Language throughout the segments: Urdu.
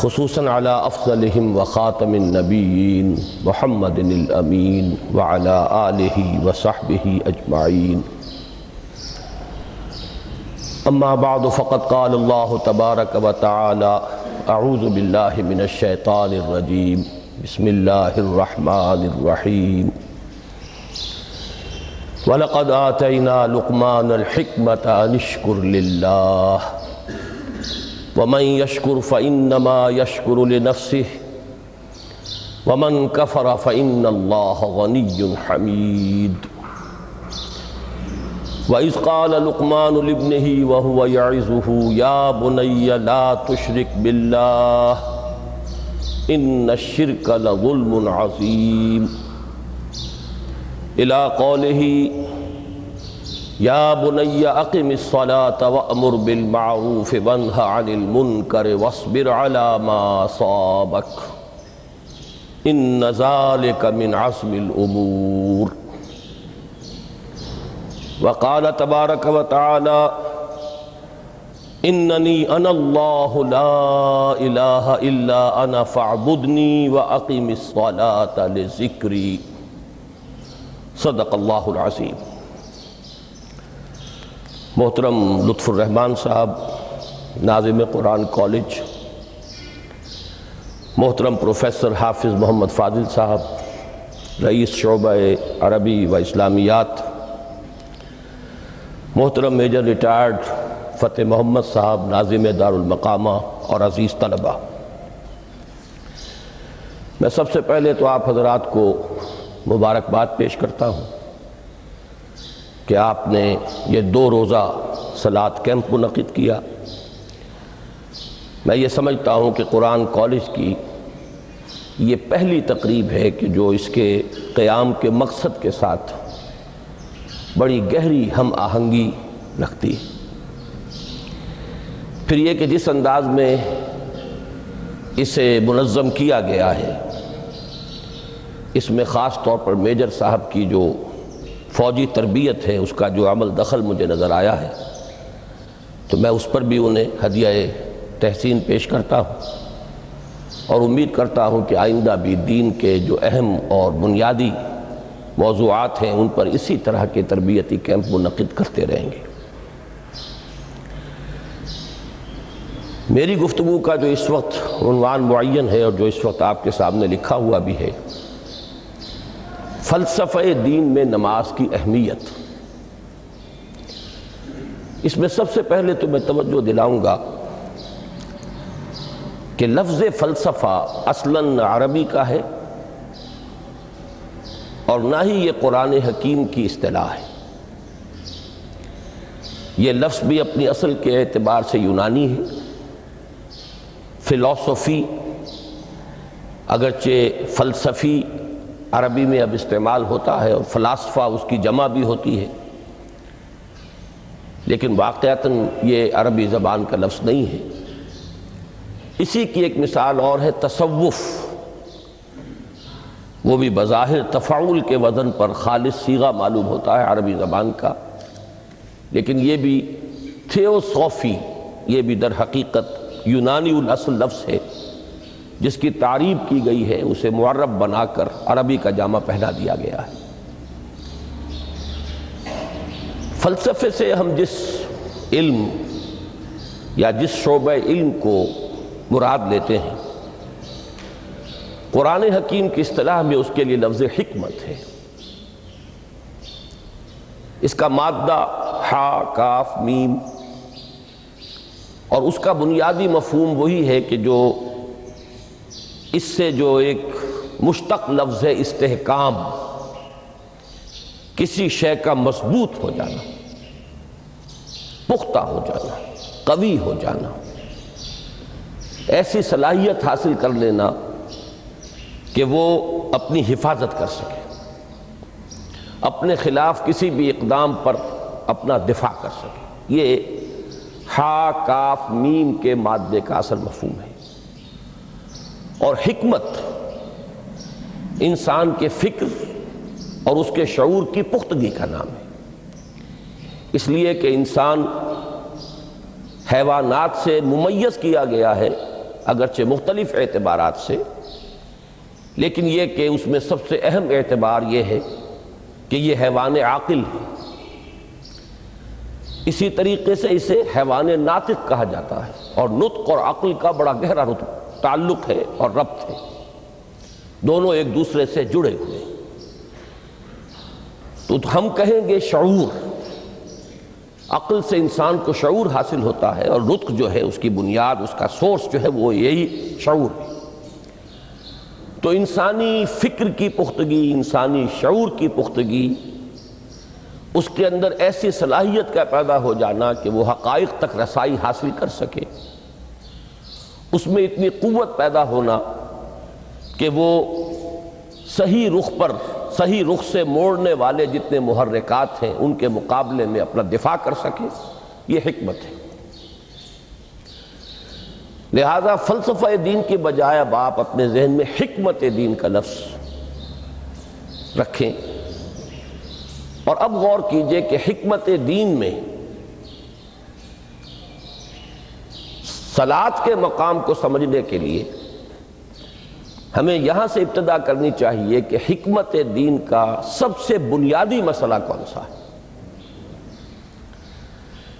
خصوصاً على افضلهم وخاتم النبیین محمد الامین وعلى آلہ وصحبہ اجمعین. اما بعد فقد قال اللہ تبارک وتعالی اعوذ باللہ من الشیطان الرجیم بسم اللہ الرحمن الرحیم. وَلَقَدْ آتَيْنَا لُقْمَانَ الْحِكْمَةَ أَنِ اشْكُرْ لِلَّهِ وَمَنْ يَشْكُرْ فَإِنَّمَا يَشْكُرُ لِنَفْسِهِ وَمَنْ كَفَرَ فَإِنَّ اللَّهَ غَنِيٌّ حَمِيدٌ. وَإِذْ قَالَ لُقْمَانُ لِابْنِهِ وَهُوَ يَعِظُهُ يَا بُنَيَّ لَا تُشْرِكْ بِاللَّهِ إِنَّ الشِّرْكَ لَظُلْمٌ عَظِيمٌ إِلَى قَوْلِهِ يَا بُنَيَّ أَقِمِ الصَّلَاةَ وَأْمُرْ بِالْمَعْرُوفِ وَانْهَ عَنِ الْمُنْكَرِ وَاصْبِرْ عَلَى مَا أَصَابَكَ إِنَّ ذَلِكَ مِنْ عَزْمِ الْأُمُورِ. وقال تبارک و تعالی اننی انا اللہ لا الہ الا انا فاعبدنی واقم الصلاۃ لذکری. صدق اللہ العظیم. محترم لطف الرحمان صاحب ناظم قرآن کالج، محترم پروفیسر حافظ محمد فاضل صاحب رئیس شعبہ عربی و اسلامیات، محترم میجر ریٹائرڈ فتح محمد صاحب ناظم دارالمقامہ اور عزیز طلبہ، میں سب سے پہلے تو آپ حضرات کو مبارکباد پیش کرتا ہوں کہ آپ نے یہ 2 روزہ صلاۃ کیمپ منعقد کیا. میں یہ سمجھتا ہوں کہ قرآن کالج کی یہ پہلی تقریب ہے کہ جو اس کے قیام کے مقصد کے ساتھ بڑی گہری ہم آہنگی رکھتی ہے. پھر یہ کہ جس انداز میں اسے منظم کیا گیا ہے، اس میں خاص طور پر میجر صاحب کی جو فوجی تربیت ہے اس کا جو عمل دخل مجھے نظر آیا ہے، تو میں اس پر بھی انہیں ہدیہ تحسین پیش کرتا ہوں اور امید کرتا ہوں کہ آئندہ بھی دین کے جو اہم اور بنیادی موضوعات ہیں ان پر اسی طرح کے تربیتی کیمپ منعقد کرتے رہیں گے. میری گفتگو کا جو اس وقت عنوان معین ہے اور جو اس وقت آپ کے سامنے لکھا ہوا بھی ہے، فلسفہ دین میں نماز کی اہمیت. اس میں سب سے پہلے تو میں توجہ دلاؤں گا کہ لفظ فلسفہ اصلاً عربی کا ہے اور نہ ہی یہ قرآن حکیم کی اصطلاح ہے. یہ لفظ بھی اپنی اصل کے اعتبار سے یونانی ہے. فلسفی اگرچہ فلسفی عربی میں اب استعمال ہوتا ہے اور فلاسفہ اس کی جمع بھی ہوتی ہے، لیکن واقعتاً یہ عربی زبان کا لفظ نہیں ہے. اسی کی ایک مثال اور ہے تصوف. وہ بھی بظاہر تفاعل کے وزن پر خالص صیغہ معلوم ہوتا ہے عربی زبان کا، لیکن یہ بھی تھیوسوفی، یہ بھی در حقیقت یونانی الاصل لفظ ہے جس کی تعریب کی گئی ہے، اسے معرب بنا کر عربی کا جامہ پہنا دیا گیا ہے. فلسفے سے ہم جس علم یا جس شعبہ علم کو مراد لیتے ہیں، قرآن حکیم کی اصطلاح میں اس کے لیے لفظ حکمت ہے. اس کا مادہ ہا کاف میم، اور اس کا بنیادی مفہوم وہی ہے کہ جو اس سے جو ایک مشتق لفظ ہے استحکام، کسی شے کا مضبوط ہو جانا، پختہ ہو جانا، قوی ہو جانا، ایسی صلاحیت حاصل کر لینا کہ وہ اپنی حفاظت کر سکے، اپنے خلاف کسی بھی اقدام پر اپنا دفاع کر سکے. یہ ہا کاف میم کے مادے کا اصل مفہوم ہے. اور حکمت انسان کے فکر اور اس کے شعور کی پختگی کا نام ہے. اس لیے کہ انسان حیوانات سے ممیز کیا گیا ہے اگرچہ مختلف اعتبارات سے، لیکن یہ کہ اس میں سب سے اہم اعتبار یہ ہے کہ یہ حیوان عاقل ہے۔ اسی طریقے سے اسے حیوان ناطق کہا جاتا ہے، اور نطق اور عقل کا بڑا گہرا تعلق ہے اور ربط ہے، دونوں ایک دوسرے سے جڑے ہوئے ہیں۔ تو ہم کہیں گے شعور، عقل سے انسان کو شعور حاصل ہوتا ہے، اور نطق جو ہے اس کی بنیاد، اس کا سورس جو ہے وہ یہی شعور ہے۔ تو انسانی فکر کی پختگی، انسانی شعور کی پختگی، اس کے اندر ایسی صلاحیت کا پیدا ہو جانا کہ وہ حقائق تک رسائی حاصل کر سکے، اس میں اتنی قوت پیدا ہونا کہ وہ صحیح رخ پر، صحیح رخ سے موڑنے والے جتنے محرکات ہیں ان کے مقابلے میں اپنا دفاع کر سکے، یہ حکمت ہے۔ لہذا فلسفہ دین کے بجائے اب آپ اپنے ذہن میں حکمت دین کا لفظ رکھیں، اور اب غور کیجئے کہ حکمت دین میں صلاۃ کے مقام کو سمجھنے کے لیے ہمیں یہاں سے ابتدا کرنی چاہیے کہ حکمت دین کا سب سے بنیادی مسئلہ کون سا ہے۔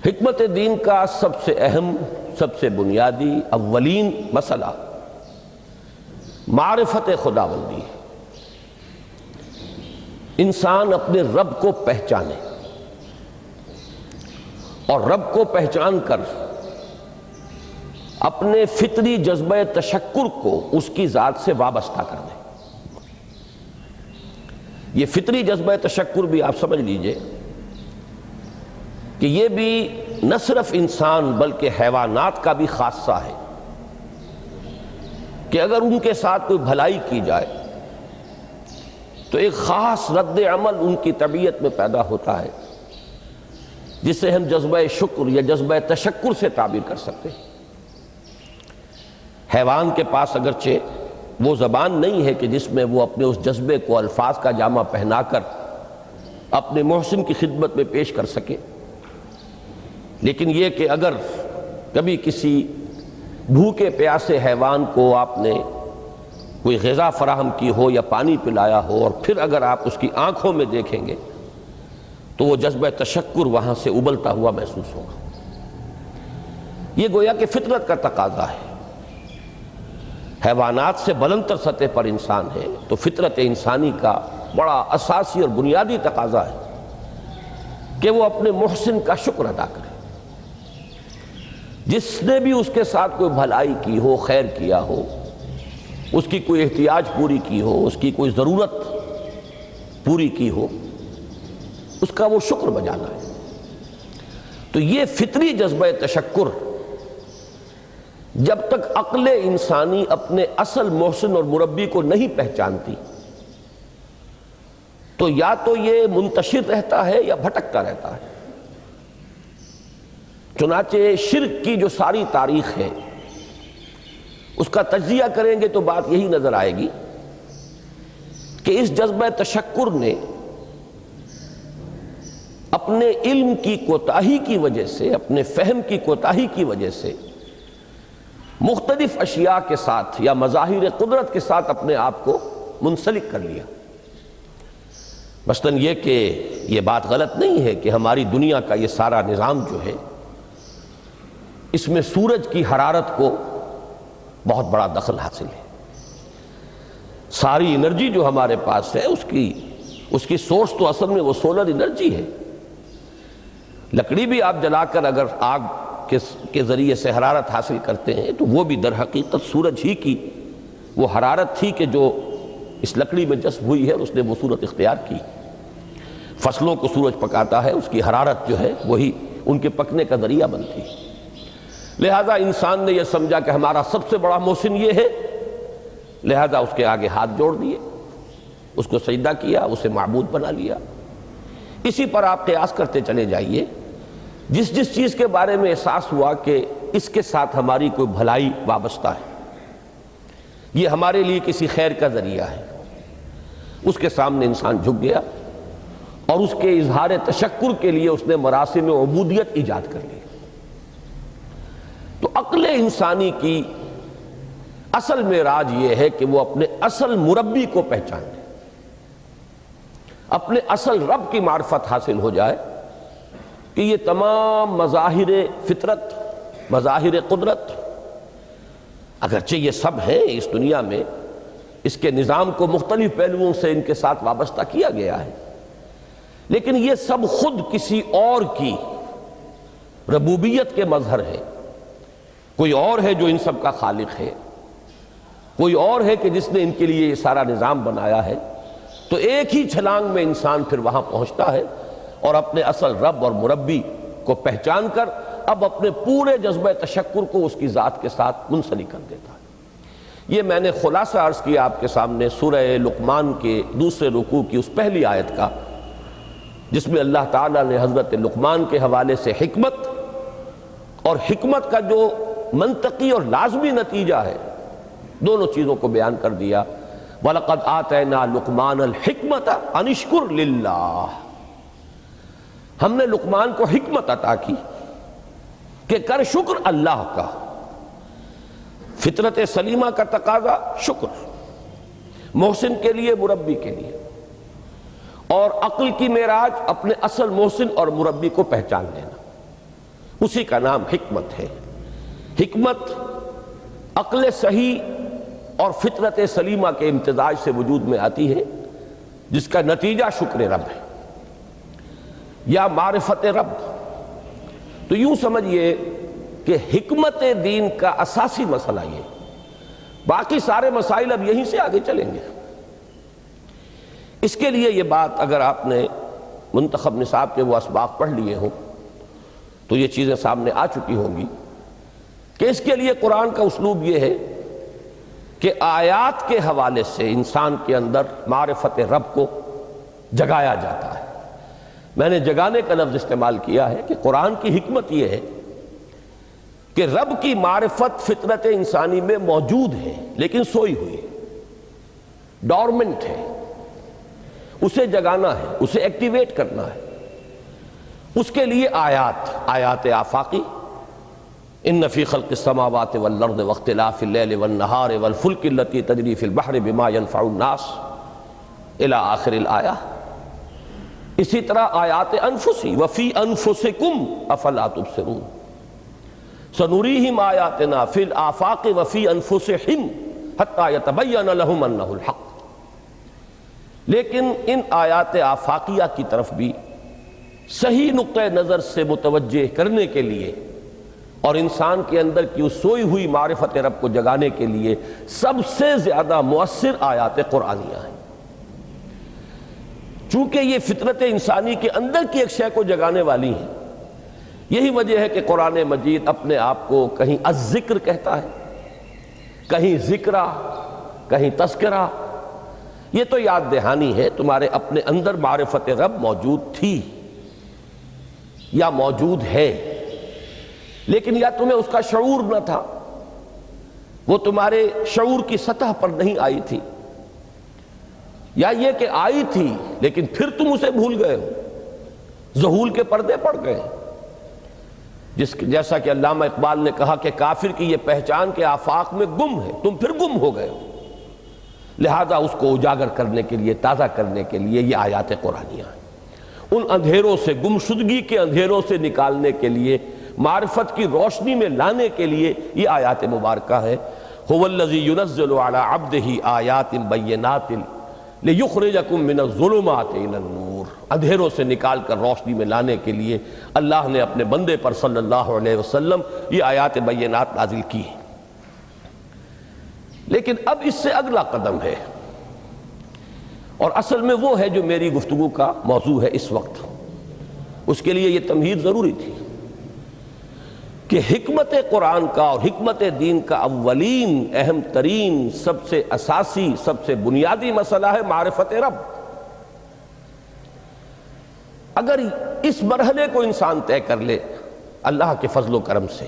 حکمت دین کا سب سے اہم، سب سے بنیادی، اولین مسئلہ معرفت خداوندی ہے۔ انسان اپنے رب کو پہچانے، اور رب کو پہچان کر اپنے فطری جذبہ تشکر کو اس کی ذات سے وابستہ کر دیں۔ یہ فطری جذبہ تشکر بھی آپ سمجھ لیجئے کہ یہ بھی نہ صرف انسان بلکہ حیوانات کا بھی خاصہ ہے، کہ اگر ان کے ساتھ کوئی بھلائی کی جائے تو ایک خاص رد عمل ان کی طبیعت میں پیدا ہوتا ہے، جسے ہم جذبہ شکر یا جذبہ تشکر سے تعبیر کر سکتے ہیں۔ حیوان کے پاس اگرچہ وہ زبان نہیں ہے کہ جس میں وہ اپنے اس جذبے کو الفاظ کا جامہ پہنا کر اپنے محسن کی خدمت میں پیش کر سکے، لیکن یہ کہ اگر کبھی کسی بھوکے پیاسے حیوان کو آپ نے کوئی غذا فراہم کی ہو یا پانی پلایا ہو، اور پھر اگر آپ اس کی آنکھوں میں دیکھیں گے تو وہ جذبہ تشکر وہاں سے ابلتا ہوا محسوس ہوگا۔ یہ گویا کہ فطرت کا تقاضا ہے۔ حیوانات سے بلندتر سطح پر انسان ہے، تو فطرت انسانی کا بڑا اساسی اور بنیادی تقاضا ہے کہ وہ اپنے محسن کا شکر ادا کرے، جس نے بھی اس کے ساتھ کوئی بھلائی کی ہو، خیر کیا ہو، اس کی کوئی احتیاج پوری کی ہو، اس کی کوئی ضرورت پوری کی ہو، اس کا وہ شکر بجانا ہے۔ تو یہ فطری جذبہ تشکر جب تک عقل انسانی اپنے اصل محسن اور مربی کو نہیں پہچانتی تو یا تو یہ منتشر رہتا ہے یا بھٹکتا رہتا ہے۔ چنانچہ شرک کی جو ساری تاریخ ہے اس کا تجزیہ کریں گے تو بات یہی نظر آئے گی کہ اس جذبہ تشکر نے اپنے علم کی کوتاہی کی وجہ سے، اپنے فہم کی کوتاہی کی وجہ سے مختلف اشیاء کے ساتھ یا مظاہر قدرت کے ساتھ اپنے آپ کو منسلک کر لیا۔ مثلاً یہ کہ یہ بات غلط نہیں ہے کہ ہماری دنیا کا یہ سارا نظام جو ہے اس میں سورج کی حرارت کو بہت بڑا دخل حاصل ہے۔ ساری انرجی جو ہمارے پاس ہے اس کی سورس تو اصل میں وہ سولر انرجی ہے۔ لکڑی بھی آپ جلا کر اگر آگ کے ذریعے سے حرارت حاصل کرتے ہیں تو وہ بھی در حقیقت سورج ہی کی وہ حرارت تھی کہ جو اس لکڑی میں جذب ہوئی ہے، اس نے وہ صورت اختیار کی۔ فصلوں کو سورج پکاتا ہے، اس کی حرارت جو ہے وہی ان کے پکنے کا ذریعہ بنتی ہے۔ لہذا انسان نے یہ سمجھا کہ ہمارا سب سے بڑا محسن یہ ہے، لہذا اس کے آگے ہاتھ جوڑ دیے، اس کو سجدہ کیا، اسے معبود بنا لیا۔ اسی پر آپ قیاس کرتے چلے جائیے، جس جس چیز کے بارے میں احساس ہوا کہ اس کے ساتھ ہماری کوئی بھلائی وابستہ ہے، یہ ہمارے لیے کسی خیر کا ذریعہ ہے، اس کے سامنے انسان جھک گیا اور اس کے اظہار تشکر کے لیے اس نے مراسم عبودیت ایجاد کر لی۔ تو عقل انسانی کی اصل معراج یہ ہے کہ وہ اپنے اصل مربی کو پہچان لے، اپنے اصل رب کی معرفت حاصل ہو جائے کہ یہ تمام مظاہر فطرت، مظاہر قدرت، اگرچہ یہ سب ہیں اس دنیا میں، اس کے نظام کو مختلف پہلوؤں سے ان کے ساتھ وابستہ کیا گیا ہے، لیکن یہ سب خود کسی اور کی ربوبیت کے مظہر ہے۔ کوئی اور ہے جو ان سب کا خالق ہے، کوئی اور ہے کہ جس نے ان کے لیے یہ سارا نظام بنایا ہے۔ تو ایک ہی چھلانگ میں انسان پھر وہاں پہنچتا ہے اور اپنے اصل رب اور مربی کو پہچان کر اب اپنے پورے جذبہ تشکر کو اس کی ذات کے ساتھ منسلک کر دیتا ہے۔ یہ میں نے خلاصہ عرض کیا آپ کے سامنے سورہ لقمان کے دوسرے رکوع کی اس پہلی آیت کا، جس میں اللہ تعالیٰ نے حضرت لقمان کے حوالے سے حکمت اور حکمت کا جو منطقی اور لازمی نتیجہ ہے، دونوں چیزوں کو بیان کر دیا۔ وَلَقَدْ آتَيْنَا لُقْمَانَ الْحِكْمَةَ أَنِ اشْكُرْ لِلَّهِ، ہم نے لقمان کو حکمت عطا کی کہ کر شکر اللہ کا۔ فطرت سلیمہ کا تقاضا شکر، محسن کے لیے، مربی کے لیے، اور عقل کی معراج اپنے اصل محسن اور مربی کو پہچان لینا، اسی کا نام حکمت ہے۔ حکمت عقل صحیح اور فطرت سلیمہ کے امتزاج سے وجود میں آتی ہے، جس کا نتیجہ شکر رب ہے یا معرفت رب۔ تو یوں سمجھئے کہ حکمت دین کا اساسی مسئلہ یہ، باقی سارے مسائل اب یہیں سے آگے چلیں گے۔ اس کے لیے یہ بات اگر آپ نے منتخب نصاب کے وہ اسباق پڑھ لیے ہوں تو یہ چیزیں سامنے آ چکی ہوں گی کہ اس کے لیے قرآن کا اسلوب یہ ہے کہ آیات کے حوالے سے انسان کے اندر معرفت رب کو جگایا جاتا ہے۔ میں نے جگانے کا لفظ استعمال کیا ہے کہ قرآن کی حکمت یہ ہے کہ رب کی معرفت فطرت انسانی میں موجود ہے لیکن سوئی ہوئی ہے، ڈورمنٹ ہے، اسے جگانا ہے، اسے ایکٹیویٹ کرنا ہے۔ اس کے لیے آیات آفاقی، ان فی خلق السماوات والارض واختلاف اللیل والنہار والفلک التی تجری فی البحر بما ينفع الناس الی آخر الآیہ۔ اسی طرح آیات انفسی، وفی انفسکم افلا تبصرون، سنریہم آیاتنا فی الآفاق وفی انفسہم حتی یتبین لہم انہ الحق۔ لیکن ان آیات آفاقیہ کی طرف بھی صحیح نقطہ نظر سے متوجہ کرنے کے لیے اور انسان کے اندر کی اس سوئی ہوئی معرفت رب کو جگانے کے لیے سب سے زیادہ مؤثر آیات قرآنیہ ہیں، چونکہ یہ فطرت انسانی کے اندر کی ایک شے کو جگانے والی ہیں۔ یہی وجہ ہے کہ قرآن مجید اپنے آپ کو کہیں الذکر کہتا ہے، کہیں ذکرہ، کہیں تذکرہ۔ یہ تو یاد دہانی ہے، تمہارے اپنے اندر معرفت رب موجود تھی یا موجود ہے، لیکن یا تمہیں اس کا شعور نہ تھا، وہ تمہارے شعور کی سطح پر نہیں آئی تھی، یا یہ کہ آئی تھی لیکن پھر تم اسے بھول گئے ہو، ذہول کے پردے پڑ گئے۔ جیسا کہ علامہ اقبال نے کہا کہ کافر کی یہ پہچان کے آفاق میں گم ہے، تم پھر گم ہو گئے ہو۔ لہذا اس کو اجاگر کرنے کے لیے، تازہ کرنے کے لیے یہ آیات قرآنیہ ہیں، ان اندھیروں سے، گمشدگی کے اندھیروں سے نکالنے کے لیے، معرفت کی روشنی میں لانے کے لیے یہ آیات مبارکہ ہے۔ هو الذی ينزل على عبده آیات بینات لیخرجکم من الظلمات الی النور، اندھیروں سے نکال کر روشنی میں لانے کے لیے اللہ نے اپنے بندے پر صلی اللہ علیہ وسلم یہ آیات بینات نازل کی ہیں۔ لیکن اب اس سے اگلا قدم ہے، اور اصل میں وہ ہے جو میری گفتگو کا موضوع ہے اس وقت۔ اس کے لیے یہ تمہید ضروری تھی کہ حکمت قرآن کا اور حکمت دین کا اولین، اہم ترین، سب سے اساسی، سب سے بنیادی مسئلہ ہے معرفت رب۔ اگر اس مرحلے کو انسان طے کر لے اللہ کے فضل و کرم سے،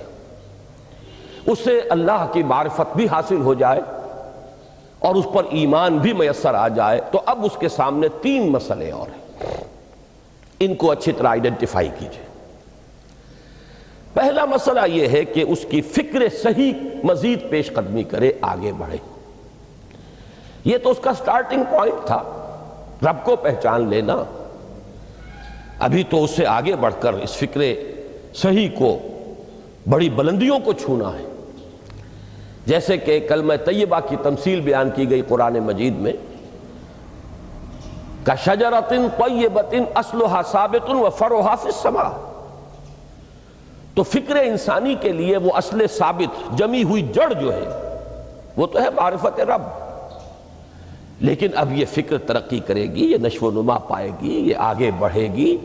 اسے اللہ کی معرفت بھی حاصل ہو جائے اور اس پر ایمان بھی میسر آ جائے، تو اب اس کے سامنے تین مسئلے اور ہیں، ان کو اچھی طرح آئیڈینٹیفائی کیجئے۔ پہلا مسئلہ یہ ہے کہ اس کی فکر صحیح مزید پیش قدمی کرے، آگے بڑھے۔ یہ تو اس کا سٹارٹنگ پوائنٹ تھا، رب کو پہچان لینا۔ ابھی تو اس سے آگے بڑھ کر اس فکر صحیح کو، بڑی بلندیوں کو چھونا ہے۔ جیسے کہ کلمہ طیبہ کی تمثیل بیان کی گئی قرآن مجید میں، کَشَجَرَةٍ طَیِّبَةٍ أَصْلُهَا ثَابِتٌ وَفَرْعُهَا فِي السَّمَاءِ۔ تو فکر انسانی کے لیے وہ اصل ثابت جمی ہوئی جڑ جو ہے وہ تو ہے معرفت رب، لیکن اب یہ فکر ترقی کرے گی، یہ نشو و نما پائے گی، یہ آگے بڑھے گی،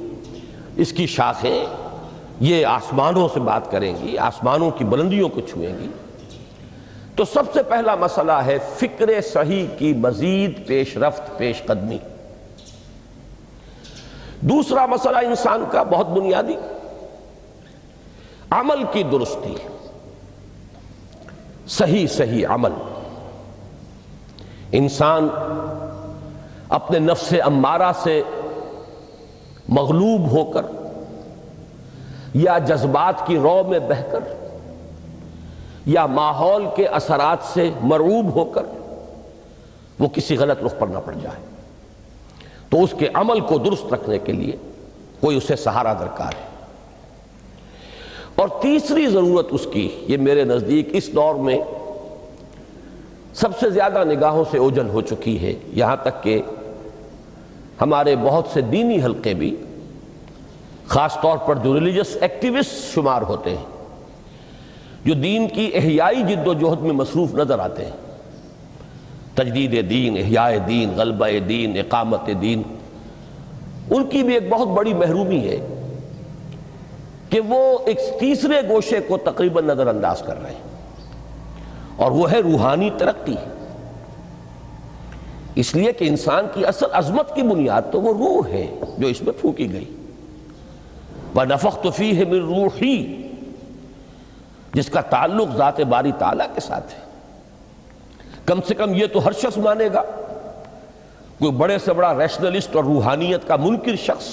اس کی شاخیں یہ آسمانوں سے بات کریں گی، آسمانوں کی بلندیوں کو چھوئیں گی۔ تو سب سے پہلا مسئلہ ہے فکر صحیح کی مزید پیش رفت، پیش قدمی۔ دوسرا مسئلہ انسان کا بہت بنیادی، عمل کی درستی، صحیح عمل۔ انسان اپنے نفس امارہ سے مغلوب ہو کر یا جذبات کی رو میں بہہ کر یا ماحول کے اثرات سے مرعوب ہو کر وہ کسی غلط رخ پر نہ پڑ جائے، تو اس کے عمل کو درست رکھنے کے لیے کوئی اسے سہارا درکار ہے۔ اور تیسری ضرورت اس کی، یہ میرے نزدیک اس دور میں سب سے زیادہ نگاہوں سے اوجھل ہو چکی ہے، یہاں تک کہ ہمارے بہت سے دینی حلقے بھی، خاص طور پر جو ریلیجس ایکٹیوسٹ شمار ہوتے ہیں، جو دین کی احیائی جد و جہد میں مصروف نظر آتے ہیں، تجدید دین، احیاء دین، غلبہ دین، اقامت دین، ان کی بھی ایک بہت بڑی محرومی ہے کہ وہ ایک تیسرے گوشے کو تقریباً نظر انداز کر رہے ہیں، اور وہ ہے روحانی ترقی۔ اس لیے کہ انسان کی اصل عظمت کی بنیاد تو وہ روح ہے جو اس میں پھونکی گئی، وَنَفَخْتُ فِيهِ مِن رُوحِي، جس کا تعلق ذات باری تعالیٰ کے ساتھ ہے۔ کم سے کم یہ تو ہر شخص مانے گا، کوئی بڑے سے بڑا ریشنلسٹ اور روحانیت کا منکر شخص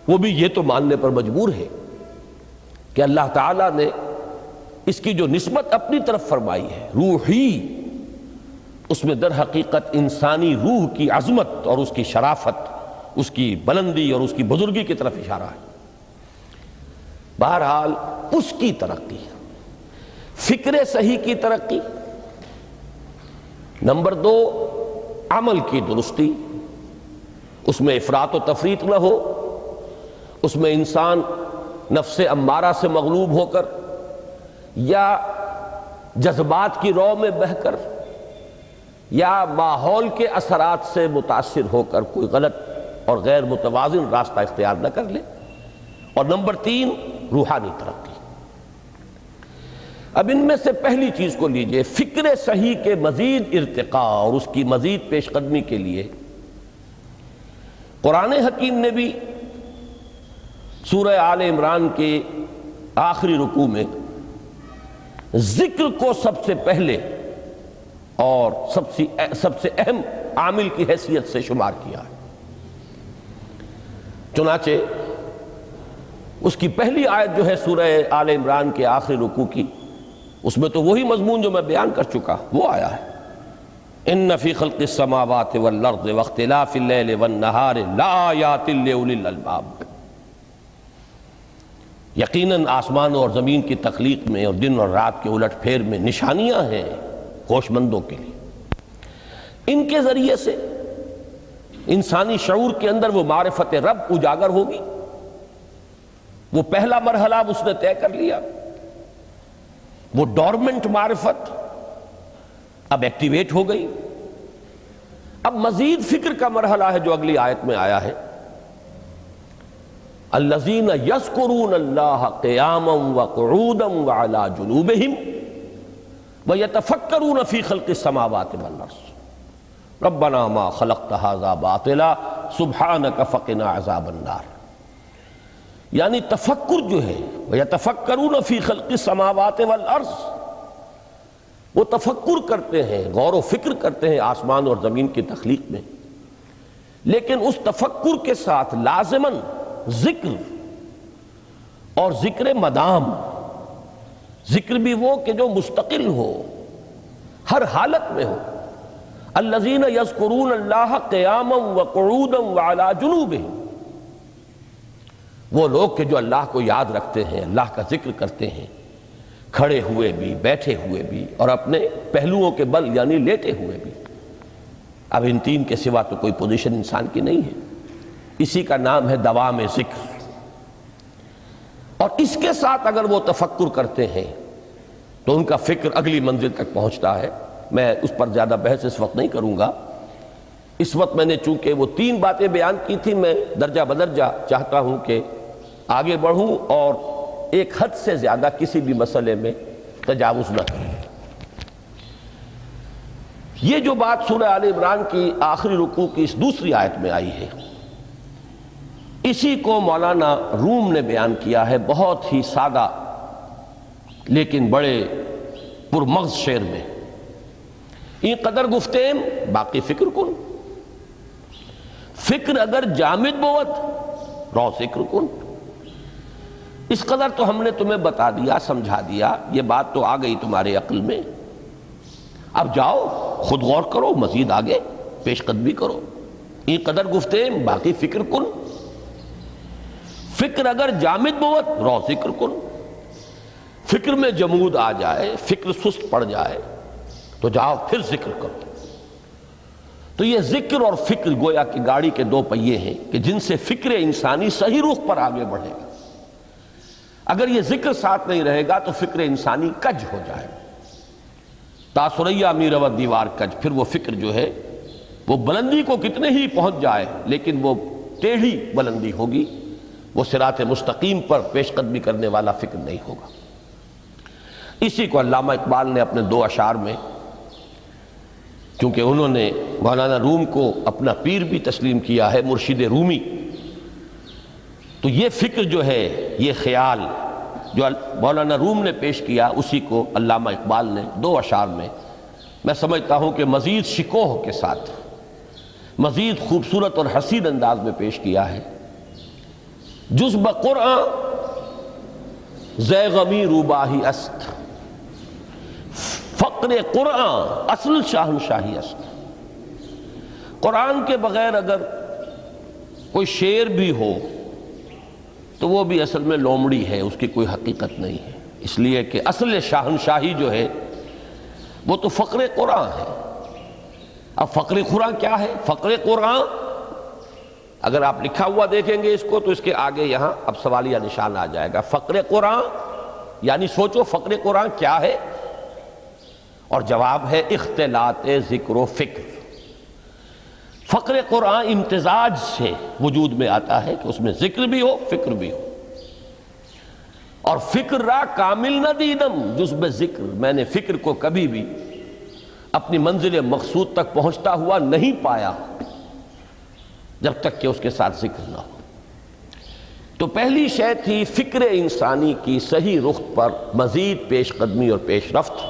وہ بھی یہ تو ماننے پر مجبور ہے کہ اللہ تعالیٰ نے اس کی جو نسبت اپنی طرف فرمائی ہے، روحی، اس میں در حقیقت انسانی روح کی عظمت اور اس کی شرافت، اس کی بلندی اور اس کی بزرگی کی طرف اشارہ ہے۔ بہرحال اس کی ترقی، فکر صحیح کی ترقی۔ نمبر 2، عمل کی درستی، اس میں افراط و تفریط نہ ہو، اس میں انسان نفس امارہ سے مغلوب ہو کر یا جذبات کی رو میں بہہ کر یا ماحول کے اثرات سے متاثر ہو کر کوئی غلط اور غیر متوازن راستہ اختیار نہ کر لے۔ اور نمبر 3، روحانی ترقی۔ اب ان میں سے پہلی چیز کو لیجئے، فکر صحیح کے مزید ارتقاء اور اس کی مزید پیش قدمی کے لیے قرآن حکیم نے بھی سورہ آل عمران کے آخری رکوع میں ذکر کو سب سے پہلے اور سب سے اہم عامل کی حیثیت سے شمار کیا ہے۔ چنانچہ اس کی پہلی آیت جو ہے سورہ آل عمران کے آخری رکوع کی، اس میں تو وہی مضمون جو میں بیان کر چکا وہ آیا ہے، ان فی خلق السماوات والارض واختلاف اللیل والنہار لآیات لأولی الالباب۔ یقیناً آسمان اور زمین کی تخلیق میں اور دن اور رات کے الٹ پھیر میں نشانیاں ہیں ہوش مندوں کے لیے۔ ان کے ذریعے سے انسانی شعور کے اندر وہ معرفت رب اجاگر ہوگی۔ وہ پہلا مرحلہ اب اس نے طے کر لیا، وہ ڈورمنٹ معرفت اب ایکٹیویٹ ہو گئی۔ اب مزید فکر کا مرحلہ ہے جو اگلی آیت میں آیا ہے، الذین یذکرون اللہ قیاما وقعودا وعلی جنوبہم ویتفکرون فی خلق السماوات والارض ربنا ما خلقت ھذا باطلا سبحانک فقنا عذاب النار۔ یعنی تفکر جو ہے، ویتفکرون فی خلق السماوات والارض، وہ تفکر کرتے ہیں، غور و فکر کرتے ہیں آسمان اور زمین کی تخلیق میں، لیکن اس تفکر کے ساتھ لازماً ذکر اور ذکر مدام، ذکر بھی وہ کہ جو مستقل ہو، ہر حالت میں ہو۔ الذین یذکرون اللہ قیاما وقعودا وعلی جنوبہم، وہ لوگ کہ جو اللہ کو یاد رکھتے ہیں، اللہ کا ذکر کرتے ہیں، کھڑے ہوئے بھی، بیٹھے ہوئے بھی، اور اپنے پہلوؤں کے بل یعنی لیٹے ہوئے بھی۔ اب ان تین کے سوا تو کوئی پوزیشن انسان کی نہیں ہے، اسی کا نام ہے دوام ذکر۔ اور اس کے ساتھ اگر وہ تفکر کرتے ہیں تو ان کا فکر اگلی منزل تک پہنچتا ہے۔ میں اس پر زیادہ بحث اس وقت نہیں کروں گا، اس وقت میں نے چونکہ وہ تین باتیں بیان کی تھی، میں درجہ بدرجہ چاہتا ہوں کہ آگے بڑھوں اور ایک حد سے زیادہ کسی بھی مسئلے میں تجاوز نہ کروں۔ یہ جو بات سورہ آل عمران کی آخری رکوع کی اس دوسری آیت میں آئی ہے، اسی کو مولانا روم نے بیان کیا ہے بہت ہی سادہ لیکن بڑے پرمغز شعر میں۔ این قدر گفتیم باقی فکر کن، فکر اگر جامد بوت رو ذکر کن۔ اس قدر تو ہم نے تمہیں بتا دیا، سمجھا دیا، یہ بات تو آ گئی تمہارے عقل میں، اب جاؤ خود غور کرو، مزید آگے پیش قدمی کرو۔ این قدر گفتیم باقی فکر کن، فکر اگر جامد بوت رو ذکر کن۔ فکر میں جمود آ جائے، فکر سست پڑ جائے تو جاؤ پھر ذکر کرو۔ تو یہ ذکر اور فکر گویا کہ گاڑی کے دو پہیے ہیں کہ جن سے فکر انسانی صحیح رخ پر آگے بڑھے گا۔ اگر یہ ذکر ساتھ نہیں رہے گا تو فکر انسانی کج ہو جائے گا۔ تا ثریا می رود دیوار کج، پھر وہ فکر جو ہے وہ بلندی کو کتنے ہی پہنچ جائے لیکن وہ ٹیڑھی بلندی ہوگی، وہ صراط مستقیم پر پیش قدمی کرنے والا فکر نہیں ہوگا۔ اسی کو علامہ اقبال نے اپنے دو اشعار میں، چونکہ انہوں نے مولانا روم کو اپنا پیر بھی تسلیم کیا ہے، مرشد رومی، تو یہ فکر جو ہے، یہ خیال جو مولانا روم نے پیش کیا، اسی کو علامہ اقبال نے دو اشعار میں میں سمجھتا ہوں کہ مزید شکوہ کے ساتھ، مزید خوبصورت اور حسین انداز میں پیش کیا ہے۔ جز بقرآن زے غمی روباہی است، فقر قرآن اصل شاہنشاہی است۔ قرآن کے بغیر اگر کوئی شعر بھی ہو تو وہ بھی اصل میں لومڑی ہے، اس کی کوئی حقیقت نہیں ہے، اس لیے کہ اصل شاہنشاہی جو ہے وہ تو فقر قرآن ہے۔ اب فقر قرآن کیا ہے؟ فقر قرآن اگر آپ لکھا ہوا دیکھیں گے اس کو تو اس کے آگے یہاں اب سوالیہ نشان آ جائے گا۔ فقر قرآن یعنی سوچو فقر قرآن کیا ہے، اور جواب ہے اختلاط ذکر و فکر۔ فقر قرآن امتزاج سے وجود میں آتا ہے کہ اس میں ذکر بھی ہو، فکر بھی ہو۔ اور فکر را کامل نہ دیدم جز بے ذکر، میں نے فکر کو کبھی بھی اپنی منزل مقصود تک پہنچتا ہوا نہیں پایا جب تک کہ اس کے ساتھ ذکر نہ ہو۔ تو پہلی شے تھی فکر انسانی کی صحیح رخ پر مزید پیش قدمی اور پیش رفت،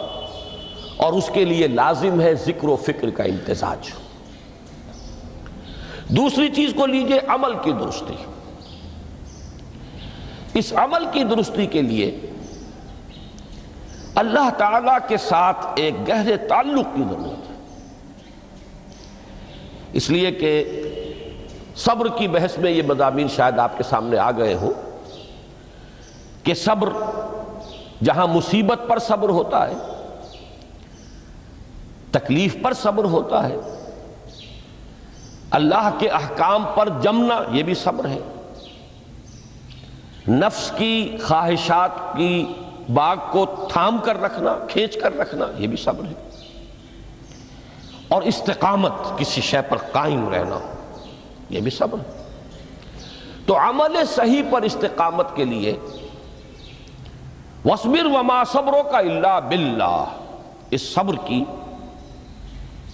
اور اس کے لیے لازم ہے ذکر و فکر کا امتزاج۔ دوسری چیز کو لیجئے عمل کی درستی۔ اس عمل کی درستی کے لیے اللہ تعالیٰ کے ساتھ ایک گہرے تعلق کی ضرورت ہے، اس لیے کہ صبر کی بحث میں یہ مضامین شاید آپ کے سامنے آ گئے ہوں کہ صبر جہاں مصیبت پر صبر ہوتا ہے، تکلیف پر صبر ہوتا ہے، اللہ کے احکام پر جمنا یہ بھی صبر ہے، نفس کی خواہشات کی باغ کو تھام کر رکھنا، کھینچ کر رکھنا یہ بھی صبر ہے، اور استقامت کسی شے پر قائم رہنا یہ بھی صبر ہے۔ تو عمل صحیح پر استقامت کے لیے وَاصْبِرْ وَمَا صَبْرُكَ إِلَّا بِاللَّهِ، اس صبر کی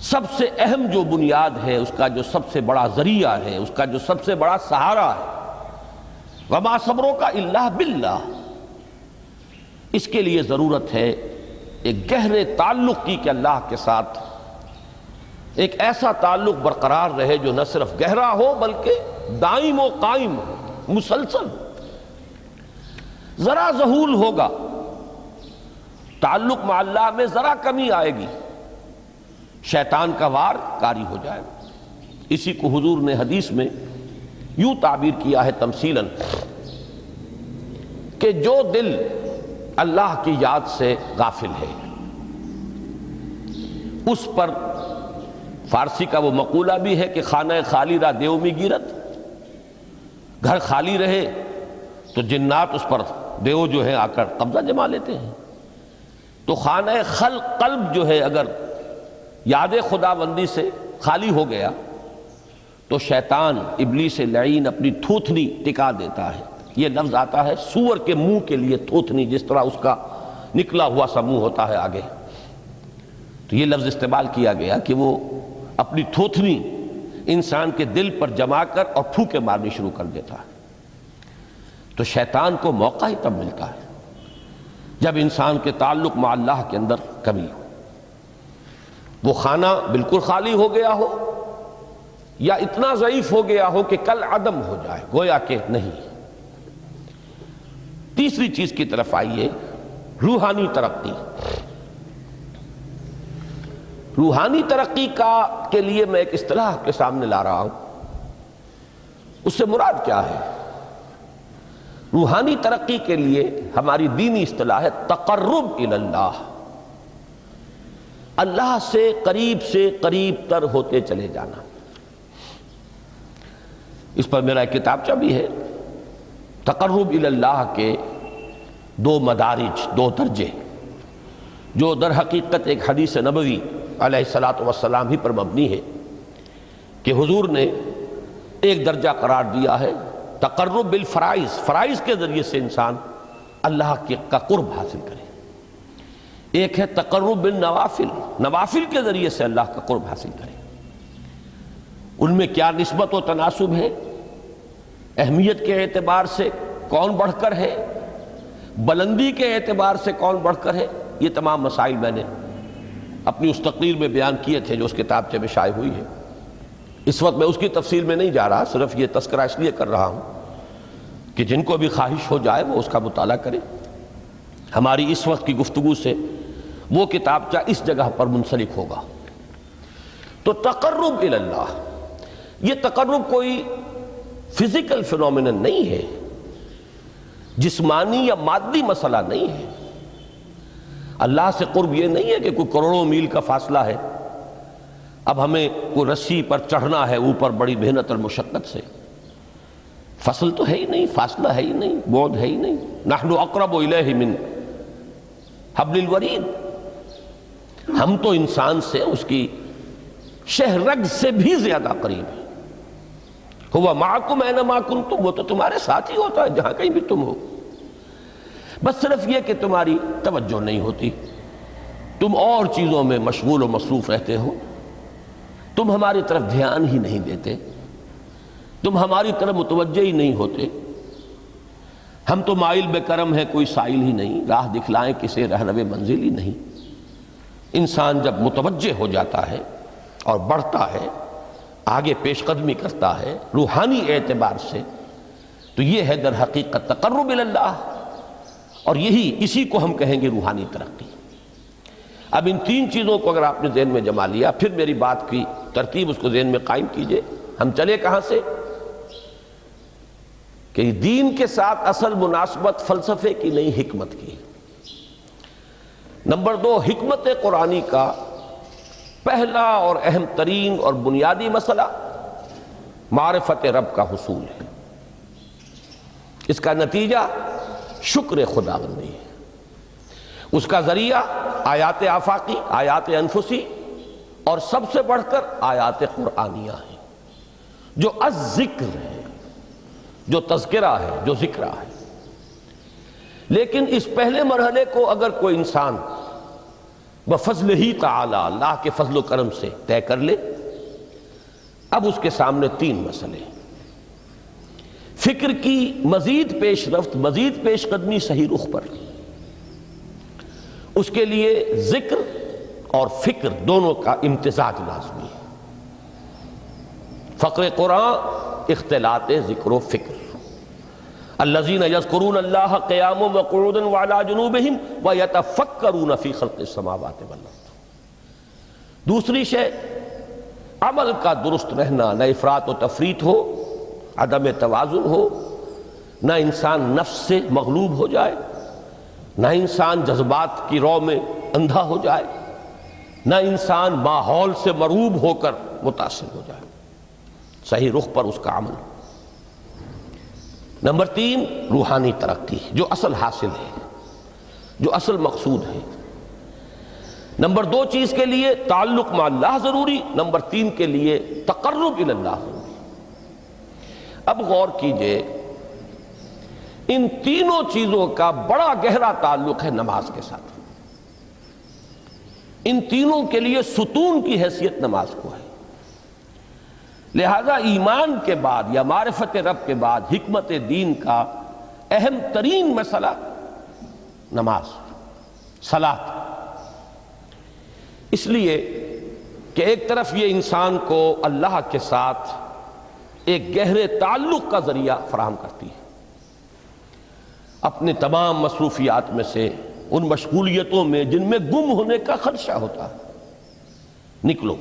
سب سے اہم جو بنیاد ہے، اس کا جو سب سے بڑا ذریعہ ہے، اس کا جو سب سے بڑا سہارا ہے، وَمَا صَبْرُكَ إِلَّا بِاللَّهِ، اس کے لیے ضرورت ہے ایک گہرے تعلق کی کہ اللہ کے ساتھ ایک ایسا تعلق برقرار رہے جو نہ صرف گہرا ہو بلکہ دائم و قائم ہو، مسلسل ہو۔ ذرا ذہول ہوگا، تعلق مع اللہ میں ذرا کمی آئے گی، شیطان کا وار کاری ہو جائے گا۔ اسی کو حضور نے حدیث میں یوں تعبیر کیا ہے تمثیلاً کہ جو دل اللہ کی یاد سے غافل ہے اس پر، فارسی کا وہ مقولہ بھی ہے کہ خانہ خالی را دیو می گیرت، گھر خالی رہے تو جنات اس پر دیو جو ہے آ کر قبضہ جما لیتے ہیں۔ تو خانہ قلب جو ہے اگر یاد خدا بندی سے خالی ہو گیا تو شیطان ابلیس لعین اپنی تھوتنی ٹکا دیتا ہے۔ یہ لفظ آتا ہے سور کے منہ کے لیے تھوتنی، جس طرح اس کا نکلا ہوا سا منہ ہوتا ہے آگے، تو یہ لفظ استعمال کیا گیا کہ وہ اپنی تھوتنی انسان کے دل پر جما کر اور پھوکے مارنی شروع کر دیتا ہے۔ تو شیطان کو موقع ہی تب ملتا ہے جب انسان کے تعلق مع اللہ کے اندر کمی ہو، وہ خانہ بالکل خالی ہو گیا ہو یا اتنا ضعیف ہو گیا ہو کہ کل عدم ہو جائے، گویا کہ نہیں۔ تیسری چیز کی طرف آئیے، روحانی ترقی۔ روحانی ترقی کے لیے میں ایک اصطلاح کے سامنے لا رہا ہوں، اس سے مراد کیا ہے؟ روحانی ترقی کے لیے ہماری دینی اصطلاح ہے تقرب الی اللہ، اللہ سے قریب تر ہوتے چلے جانا۔ اس پر میرا ایک کتابچہ بھی ہے، تقرب الی اللہ کے دو مدارج، دو درجے، جو در حقیقت ایک حدیث نبوی علیہ الصلاۃ والسلام ہی پر مبنی ہے کہ حضور نے ایک درجہ قرار دیا ہے تقرب بالفرائض، فرائض کے ذریعے سے انسان اللہ کا قرب حاصل کرے۔ ایک ہے تقرب بالنوافل، نوافل کے ذریعے سے اللہ کا قرب حاصل کرے۔ ان میں کیا نسبت و تناسب ہے، اہمیت کے اعتبار سے کون بڑھ کر ہے، بلندی کے اعتبار سے کون بڑھ کر ہے، یہ تمام مسائل میں نے اپنی اس تقریر میں بیان کیے تھے جو اس کتابچے میں شائع ہوئی ہے۔ اس وقت میں اس کی تفصیل میں نہیں جا رہا، صرف یہ تذکرہ اس لیے کر رہا ہوں کہ جن کو بھی خواہش ہو جائے وہ اس کا مطالعہ کرے۔ ہماری اس وقت کی گفتگو سے وہ کتابچہ اس جگہ پر منسلک ہوگا۔ تو تقرب الی اللہ، یہ تقرب کوئی فزیکل فینومینن نہیں ہے، جسمانی یا مادی مسئلہ نہیں ہے۔ اللہ سے قرب یہ نہیں ہے کہ کوئی کروڑوں میل کا فاصلہ ہے، اب ہمیں کوئی رسی پر چڑھنا ہے اوپر بڑی محنت اور مشقت سے۔ فصل تو ہے ہی نہیں، فاصلہ ہے ہی نہیں، بعد ہے ہی نہیں۔ نحن اقرب الیہ من حبل الورید، ہم تو انسان سے اس کی شہرگ سے بھی زیادہ قریب ہیں۔ ہوا معکم اینما کنتم، وہ تو تمہارے ساتھ ہی ہوتا ہے جہاں کہیں بھی تم ہو، بس صرف یہ کہ تمہاری توجہ نہیں ہوتی، تم اور چیزوں میں مشغول و مصروف رہتے ہو، تم ہماری طرف دھیان ہی نہیں دیتے، تم ہماری طرف متوجہ ہی نہیں ہوتے۔ ہم تو مائل بے کرم ہے، کوئی سائل ہی نہیں، راہ دکھلائیں کسے رہنو منزل ہی نہیں۔ انسان جب متوجہ ہو جاتا ہے اور بڑھتا ہے، آگے پیش قدمی کرتا ہے روحانی اعتبار سے، تو یہ ہے در حقیقت تقرب الی اللہ، اور اسی کو ہم کہیں گے روحانی ترقی۔ اب ان تین چیزوں کو اگر آپ نے ذہن میں جما لیا، پھر میری بات کی ترتیب اس کو ذہن میں قائم کیجئے۔ ہم چلے کہاں سے کہ دین کے ساتھ اصل مناسبت فلسفے کی نہیں، حکمت کی۔ نمبر 2، حکمت قرآنی کا پہلا اور اہم ترین اور بنیادی مسئلہ معرفت رب کا حصول ہے۔ اس کا نتیجہ شکر خداوندی ہے، اس کا ذریعہ آیات آفاقی، آیات انفسی، اور سب سے بڑھ کر آیات قرآنیہ ہیں جو الذکر ہے، جو تذکرہ ہے، جو ذکرہ ہے۔ لیکن اس پہلے مرحلے کو اگر کوئی انسان بفضل ہی تعالی، اللہ کے فضل و کرم سے طے کر لے، اب اس کے سامنے تین مسئلے، فکر کی مزید پیش رفت، مزید پیش قدمی صحیح رخ پر، اس کے لیے ذکر اور فکر دونوں کا امتزاج لازمی ہے۔ فقر قرآن اختلاط ذکر و فکر، الذین یذکرون اللہ قیاما وقعودا وعلی جنوبہم ویتفکرون فی خلق السماوات والارض۔ دوسری شے عمل کا درست رہنا، نہ افراط و تفریط ہو، عدم توازن ہو، نہ انسان نفس سے مغلوب ہو جائے، نہ انسان جذبات کی رو میں اندھا ہو جائے، نہ انسان ماحول سے مرعوب ہو کر متاثر ہو جائے، صحیح رخ پر اس کا عمل۔ نمبر 3 روحانی ترقی، جو اصل حاصل ہے، جو اصل مقصود ہے۔ نمبر 2 چیز کے لیے تعلق مع اللہ ضروری، نمبر 3 کے لیے تقرب الی اللہ ضروری۔ اب غور کیجئے، ان تینوں چیزوں کا بڑا گہرا تعلق ہے نماز کے ساتھ۔ ان تینوں کے لیے ستون کی حیثیت نماز کو ہے، لہذا ایمان کے بعد یا معرفت رب کے بعد حکمت دین کا اہم ترین مسئلہ نماز، صلاۃ۔ اس لیے کہ ایک طرف یہ انسان کو اللہ کے ساتھ ایک گہرے تعلق کا ذریعہ فراہم کرتی ہے، اپنے تمام مصروفیات میں سے، ان مشغولیتوں میں جن میں گم ہونے کا خدشہ ہوتا ہے، نکلو۔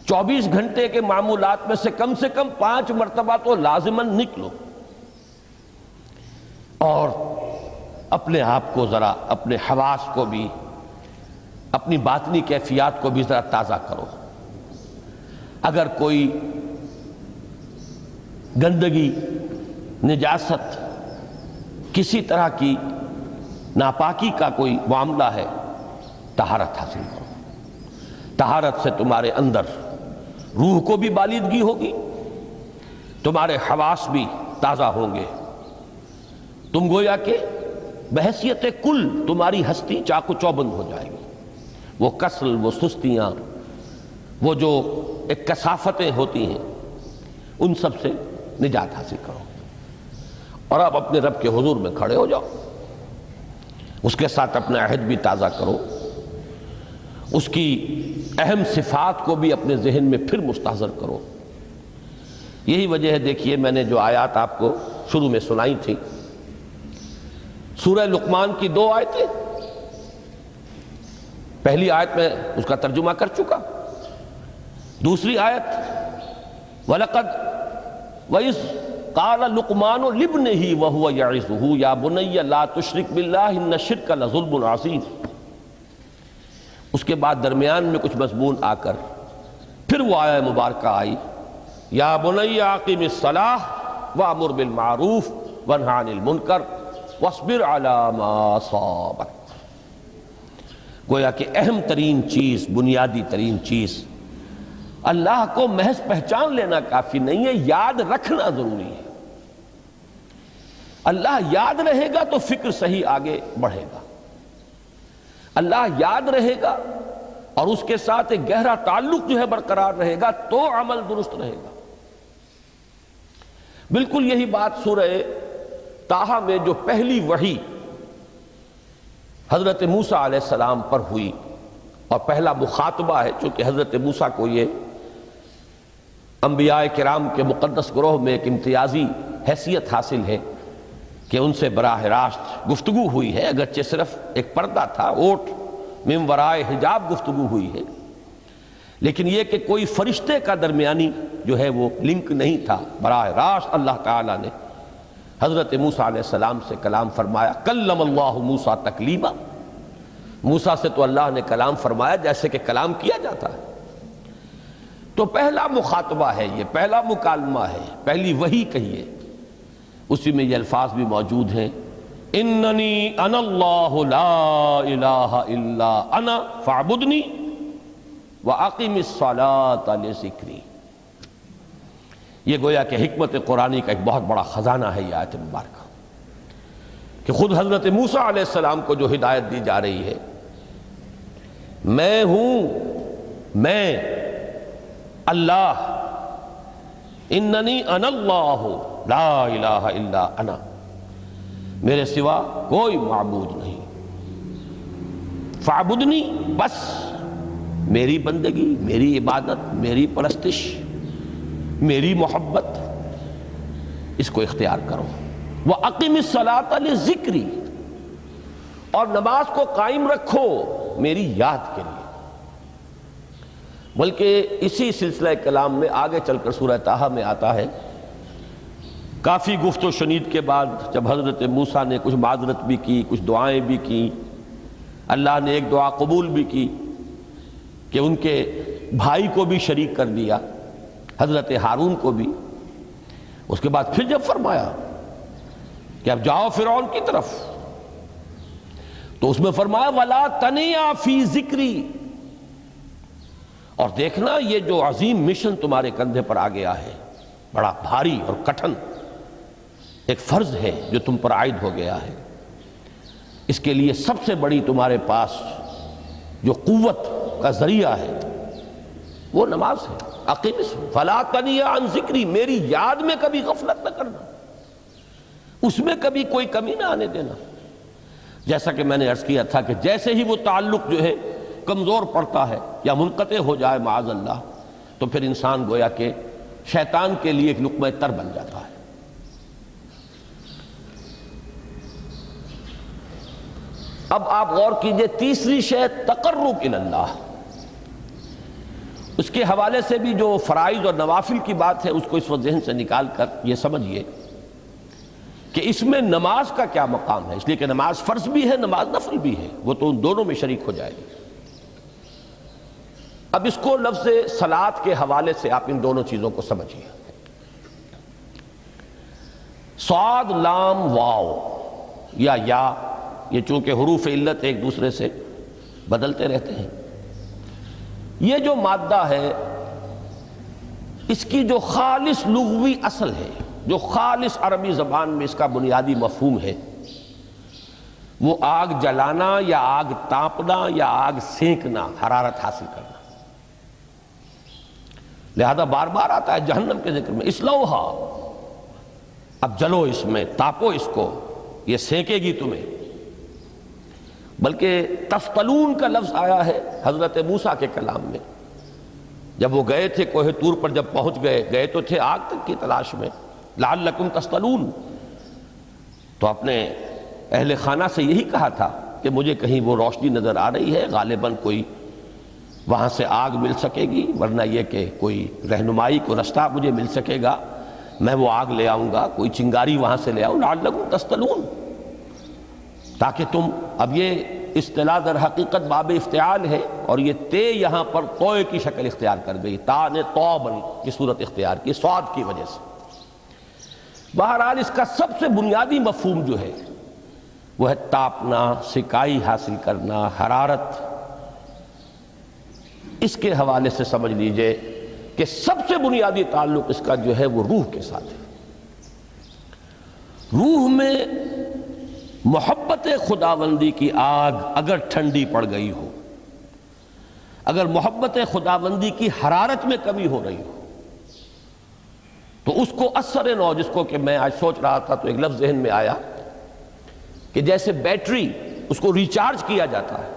24 گھنٹے کے معمولات میں سے کم 5 مرتبہ تو لازماً نکلو، اور اپنے آپ کو ذرا، اپنے حواس کو بھی، اپنی باطنی کیفیات کو بھی ذرا تازہ کرو۔ اگر کوئی گندگی، نجاست، کسی طرح کی ناپاکی کا کوئی معاملہ ہے، طہارت حاصل کرو۔ طہارت سے تمہارے اندر روح کو بھی بالیدگی ہوگی، تمہارے حواس بھی تازہ ہوں گے، تم گویا کہ بحیثیت کل تمہاری ہستی چاق و چوبند ہو جائے گی۔ وہ کسل، وہ سستیاں، وہ جو ایک کثافتیں ہوتی ہیں، ان سب سے نجات حاصل کرو، اور اب اپنے رب کے حضور میں کھڑے ہو جاؤ، اس کے ساتھ اپنا عہد بھی تازہ کرو، اس کی اہم صفات کو بھی اپنے ذہن میں پھر مستحضر کرو۔ یہی وجہ ہے، دیکھیے میں نے جو آیات آپ کو شروع میں سنائی تھی، سورہ لقمان کی 2 آیتیں، پہلی آیت میں اس کا ترجمہ کر چکا، دوسری آیت وَلَقَدْ وَإِذْ قَالَ لُقْمَانُ لِابْنِهِ وَهُوَ يَعِظُهُ يَا بُنَيَّ لَا تُشْرِكْ بِاللَّهِ إِنَّ الشِّرْكَ لَظُلْمٌ عَظِيمٌ۔ اس کے بعد درمیان میں کچھ مضمون آ کر پھر وہ آیہ مبارکہ آئی، یا بنی اقم الصلاۃ وامر بالمعروف وانہ عن المنکر واصبر علی ما اصابک۔ گویا کہ اہم ترین چیز، بنیادی ترین چیز، اللہ کو محض پہچان لینا کافی نہیں ہے، یاد رکھنا ضروری ہے۔ اللہ یاد رہے گا تو فکر صحیح آگے بڑھے گا، اللہ یاد رہے گا اور اس کے ساتھ ایک گہرا تعلق جو ہے برقرار رہے گا تو عمل درست رہے گا۔ بالکل یہی بات سورہ طٰہٰ میں جو پہلی وحی حضرت موسیٰ علیہ السلام پر ہوئی، اور پہلا مخاطبہ ہے، چونکہ حضرت موسیٰ کو یہ انبیاء کرام کے مقدس گروہ میں ایک امتیازی حیثیت حاصل ہے کہ ان سے براہ راست گفتگو ہوئی ہے، اگرچہ صرف ایک پردہ تھا، اوٹ من ورائے حجاب گفتگو ہوئی ہے، لیکن یہ کہ کوئی فرشتے کا درمیانی جو ہے وہ لنک نہیں تھا، براہ راست اللہ تعالیٰ نے حضرت موسیٰ علیہ السلام سے کلام فرمایا۔ کلم اللہ موسیٰ تکلیما، موسیٰ سے تو اللہ نے کلام فرمایا جیسے کہ کلام کیا جاتا ہے۔ تو پہلا مخاطبہ ہے، یہ پہلا مکالمہ ہے، پہلی وحی کہیے، اسی میں یہ الفاظ بھی موجود ہیں، اننی انا اللہ لا الہ الا انا فاعبدنی واقم الصلاۃ لذکری۔ یہ گویا کہ حکمت قرآنی کا ایک بہت بڑا خزانہ ہے یہ آیت مبارکہ، کہ خود حضرت موسیٰ علیہ السلام کو جو ہدایت دی جا رہی ہے، میں ہوں، میں اللہ، اننی انا اللہ لا الہ الا انا، میرے سوا کوئی معبود نہیں، فاعبدنی، بس میری بندگی، میری عبادت، میری پرستش، میری محبت، اس کو اختیار کرو۔ وَأَقِمِ الصَّلَاةَ لِذِكْرِي، اور نماز کو قائم رکھو میری یاد کے لیے۔ بلکہ اسی سلسلہ کلام میں آگے چل کر سورہ طٰہٰ میں آتا ہے، کافی گفت و شنید کے بعد جب حضرت موسیٰ نے کچھ معذرت بھی کی، کچھ دعائیں بھی کی، اللہ نے ایک دعا قبول بھی کی کہ ان کے بھائی کو بھی شریک کر دیا، حضرت ہارون کو بھی۔ اس کے بعد پھر جب فرمایا کہ اب جاؤ فرعون کی طرف، تو اس میں فرمایا وَلَا تَنِيَا فِي ذِكْرِي، اور دیکھنا یہ جو عظیم مشن تمہارے کندھے پر آ گیا ہے، بڑا بھاری اور کٹھن ایک فرض ہے جو تم پر عائد ہو گیا ہے، اس کے لیے سب سے بڑی تمہارے پاس جو قوت کا ذریعہ ہے وہ نماز ہے۔ اقیم فَلَا تَنِيَا عَنْ ذِكْرِي، میری یاد میں کبھی غفلت نہ کرنا، اس میں کبھی کوئی کمی نہ آنے دینا۔ جیسا کہ میں نے عرض کیا تھا کہ جیسے ہی وہ تعلق جو ہے کمزور پڑتا ہے یا منقطع ہو جائے معاذ اللہ، تو پھر انسان گویا کہ شیطان کے لیے ایک لقمہ تر بن جاتا ہے۔ اب آپ غور کیجئے، تیسری شے تقرب الی اللہ، اس کے حوالے سے بھی جو فرائض اور نوافل کی بات ہے اس کو اس وقت ذہن سے نکال کر یہ سمجھیے کہ اس میں نماز کا کیا مقام ہے، اس لیے کہ نماز فرض بھی ہے، نماز نفل بھی ہے، وہ تو ان دونوں میں شریک ہو جائے گی۔ اب اس کو لفظ صلاۃ کے حوالے سے آپ ان دونوں چیزوں کو سمجھیے۔ صاد لام واو یا یہ چونکہ حروف علت ایک دوسرے سے بدلتے رہتے ہیں، یہ جو مادہ ہے اس کی جو خالص لغوی اصل ہے، جو خالص عربی زبان میں اس کا بنیادی مفہوم ہے، وہ آگ جلانا یا آگ تاپنا یا آگ سینکنا، حرارت حاصل کرنا۔ لہذا بار بار آتا ہے جہنم کے ذکر میں اصلوہا، اب جلو اس میں، تاپو اس کو، یہ سینکے گی تمہیں۔ بلکہ تفتلون کا لفظ آیا ہے حضرت موسیٰ کے کلام میں، جب وہ گئے تھے کوہ طور پر، جب پہنچ گئے تو تھے آگ تک کی تلاش میں، لعلکم تستلون، تو اپنے اہل خانہ سے یہی کہا تھا کہ مجھے کہیں وہ روشنی نظر آ رہی ہے، غالباً کوئی وہاں سے آگ مل سکے گی، ورنہ یہ کہ کوئی رہنمائی کو رستہ مجھے مل سکے گا، میں وہ آگ لے آؤں گا، کوئی چنگاری وہاں سے لے آؤں، لعلکم تستلون، تاکہ تم، اب یہ اصطلاح در حقیقت باب افتعال ہے، اور یہ تے یہاں پر توئے کی شکل اختیار کر گئی، تا نے توبن کی صورت اختیار کی صاد کی وجہ سے۔ بہرحال اس کا سب سے بنیادی مفہوم جو ہے وہ ہے تاپنا، سکائی حاصل کرنا، حرارت۔ اس کے حوالے سے سمجھ لیجئے کہ سب سے بنیادی تعلق اس کا جو ہے وہ روح کے ساتھ ہے۔ روح میں محبت خداوندی کی آگ اگر ٹھنڈی پڑ گئی ہو، اگر محبت خداوندی کی حرارت میں کمی ہو رہی ہو، تو اس کو اثر نو، جس کو کہ میں آج سوچ رہا تھا تو ایک لفظ ذہن میں آیا کہ جیسے بیٹری اس کو ریچارج کیا جاتا ہے،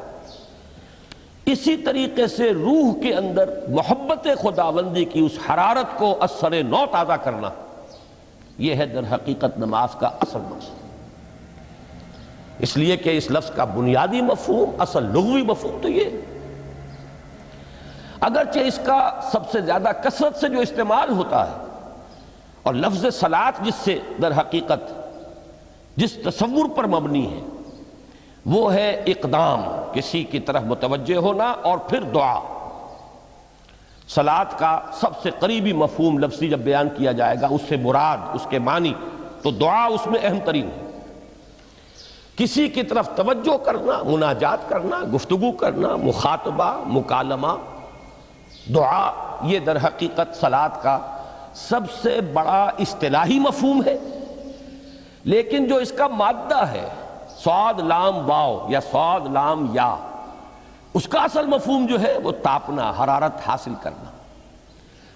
اسی طریقے سے روح کے اندر محبت خداوندی کی اس حرارت کو اثر نو تازہ کرنا، یہ ہے در حقیقت نماز کا اصل مقصد۔ اس لیے کہ اس لفظ کا بنیادی مفہوم، اصل لغوی مفہوم تو یہ، اگرچہ اس کا سب سے زیادہ کثرت سے جو استعمال ہوتا ہے، اور لفظ صلاۃ جس سے در حقیقت جس تصور پر مبنی ہے وہ ہے اقدام، کسی کی طرف متوجہ ہونا اور پھر دعا۔ صلاۃ کا سب سے قریبی مفہوم لفظی جب بیان کیا جائے گا، اس سے مراد، اس کے معنی، تو دعا اس میں اہم ترین ہے۔ کسی کی طرف توجہ کرنا، مناجات کرنا، گفتگو کرنا، مخاطبہ، مکالمہ، دعا، یہ در حقیقت صلاۃ کا سب سے بڑا اصطلاحی مفہوم ہے۔ لیکن جو اس کا مادہ ہے، صاد لام واو یا صاد لام یا، اس کا اصل مفہوم جو ہے وہ تاپنا، حرارت حاصل کرنا۔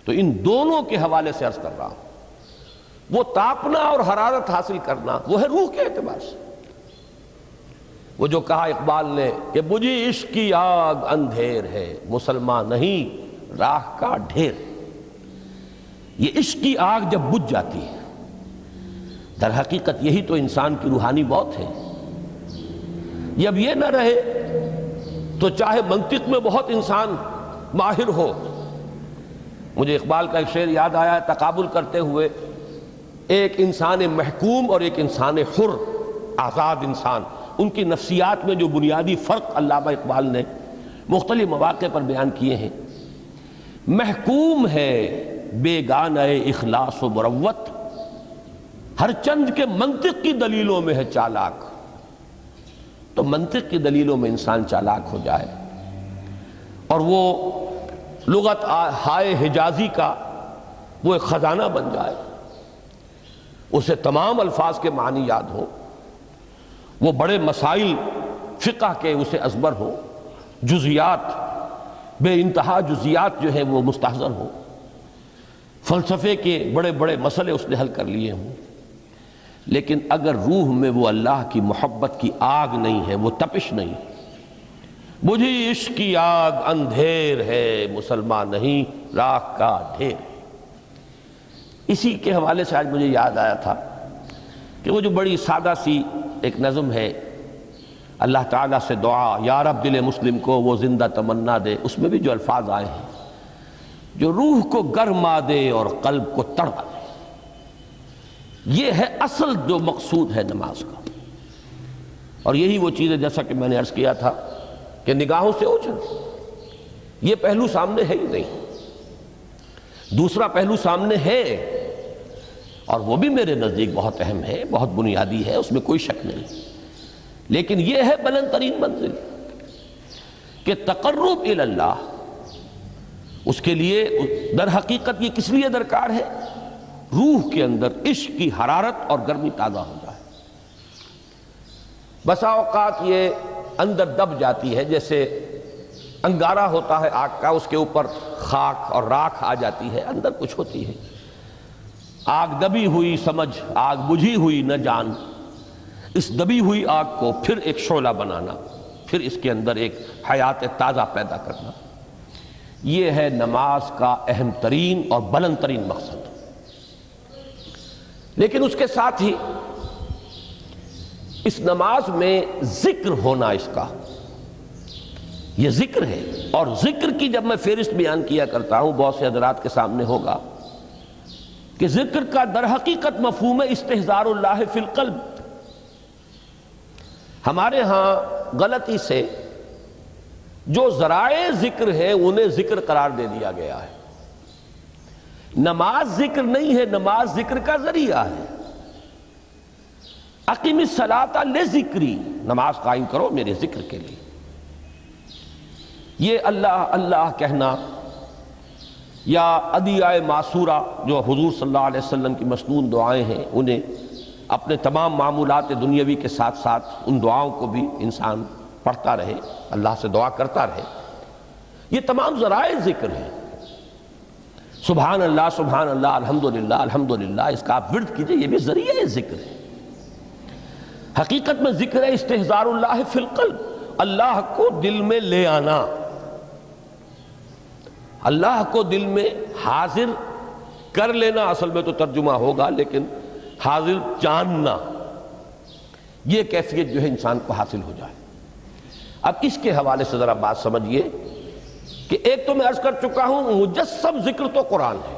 تو ان دونوں کے حوالے سے عرض کر رہا ہوں، وہ تاپنا اور حرارت حاصل کرنا وہ ہے روح کے اعتبار سے۔ وہ جو کہا اقبال نے کہ بجھی عشق کی آگ اندھیر ہے، مسلمان نہیں راہ کا ڈھیر۔ یہ عشق کی آگ جب بجھ جاتی ہے در حقیقت یہی تو انسان کی روحانی موت ہے۔ جب یہ نہ رہے تو چاہے منطق میں بہت انسان ماہر ہو۔ مجھے اقبال کا ایک شعر یاد آیا ہے، تقابل کرتے ہوئے ایک انسان محکوم اور ایک انسان حر، آزاد انسان، ان کی نفسیات میں جو بنیادی فرق علامہ اقبال نے مختلف مواقع پر بیان کیے ہیں۔ محکوم ہے بیگانہ اخلاص و مروت، ہر چند کے منطق کی دلیلوں میں ہے چالاک۔ تو منطق کی دلیلوں میں انسان چالاک ہو جائے اور وہ لغت ہائے حجازی کا وہ ایک خزانہ بن جائے، اسے تمام الفاظ کے معنی یاد ہو، وہ بڑے مسائل فقہ کے اسے ازبر ہو، جزیات بے انتہا جزیات جو ہیں وہ مستحضر ہو، فلسفے کے بڑے بڑے مسئلے اس نے حل کر لیے ہوں، لیکن اگر روح میں وہ اللہ کی محبت کی آگ نہیں ہے، وہ تپش نہیں، بجھی عشق کی آگ اندھیر ہے، مسلمان نہیں راکھ کا ڈھیر۔ اسی کے حوالے سے آج مجھے یاد آیا تھا کہ وہ جو بڑی سادہ سی ایک نظم ہے، اللہ تعالیٰ سے دعا یا رب دل مسلم کو وہ زندہ تمنا دے، اس میں بھی جو الفاظ آئے ہیں، جو روح کو گرما دے اور قلب کو تڑپا دے، یہ ہے اصل جو مقصود ہے نماز کا۔ اور یہی وہ چیز ہے جیسا کہ میں نے عرض کیا تھا کہ نگاہوں سے اوجھل، یہ پہلو سامنے ہے ہی نہیں۔ دوسرا پہلو سامنے ہے اور وہ بھی میرے نزدیک بہت اہم ہے، بہت بنیادی ہے، اس میں کوئی شک نہیں، لیکن یہ ہے بلند ترین منزل کہ تقرب الی اللہ، اس کے لیے در حقیقت یہ کس لیے درکار ہے؟ روح کے اندر عشق کی حرارت اور گرمی تازہ ہو جائے۔ بسا اوقات یہ اندر دب جاتی ہے، جیسے انگارہ ہوتا ہے آگ کا، اس کے اوپر خاک اور راکھ آ جاتی ہے، اندر کچھ ہوتی ہے۔ آگ دبی ہوئی سمجھ، آگ بجھی ہوئی نہ جان، اس دبی ہوئی آگ کو پھر ایک شعلہ بنانا، پھر اس کے اندر ایک حیات تازہ پیدا کرنا، یہ ہے نماز کا اہم ترین اور بلند ترین مقصد۔ لیکن اس کے ساتھ ہی اس نماز میں ذکر ہونا، اس کا یہ ذکر ہے، اور ذکر کی جب میں فہرست بیان کیا کرتا ہوں بہت سے حضرات کے سامنے ہوگا کہ ذکر کا در حقیقت مفہوم ہے استحضار اللہ فی القلب۔ ہمارے ہاں غلطی سے جو ذرائع ذکر ہیں انہیں ذکر قرار دے دیا گیا ہے۔ نماز ذکر نہیں ہے، نماز ذکر کا ذریعہ ہے۔ اقیم الصلاۃ لذکری، نماز قائم کرو میرے ذکر کے لیے۔ یہ اللہ اللہ کہنا یا ادعیہ معصورہ جو حضور صلی اللہ علیہ وسلم کی مسنون دعائیں ہیں، انہیں اپنے تمام معمولات دنیاوی کے ساتھ ساتھ ان دعاؤں کو بھی انسان پڑھتا رہے، اللہ سے دعا کرتا رہے، یہ تمام ذرائع ذکر ہیں۔ سبحان اللہ الحمدللہ الحمدللہ، اس کا آپ ورد کیجئے، یہ بھی ذریعہ ذکر ہے۔ حقیقت میں ذکر ہے استحضار اللہ فی القلب، اللہ کو دل میں لے آنا، اللہ کو دل میں حاضر کر لینا، اصل میں تو ترجمہ ہوگا، لیکن حاضر جاننا، یہ کیفیت جو ہے انسان کو حاصل ہو جائے۔ اب اس کے حوالے سے ذرا بات سمجھیے کہ ایک تو میں عرض کر چکا ہوں مجسم ذکر تو قرآن ہے،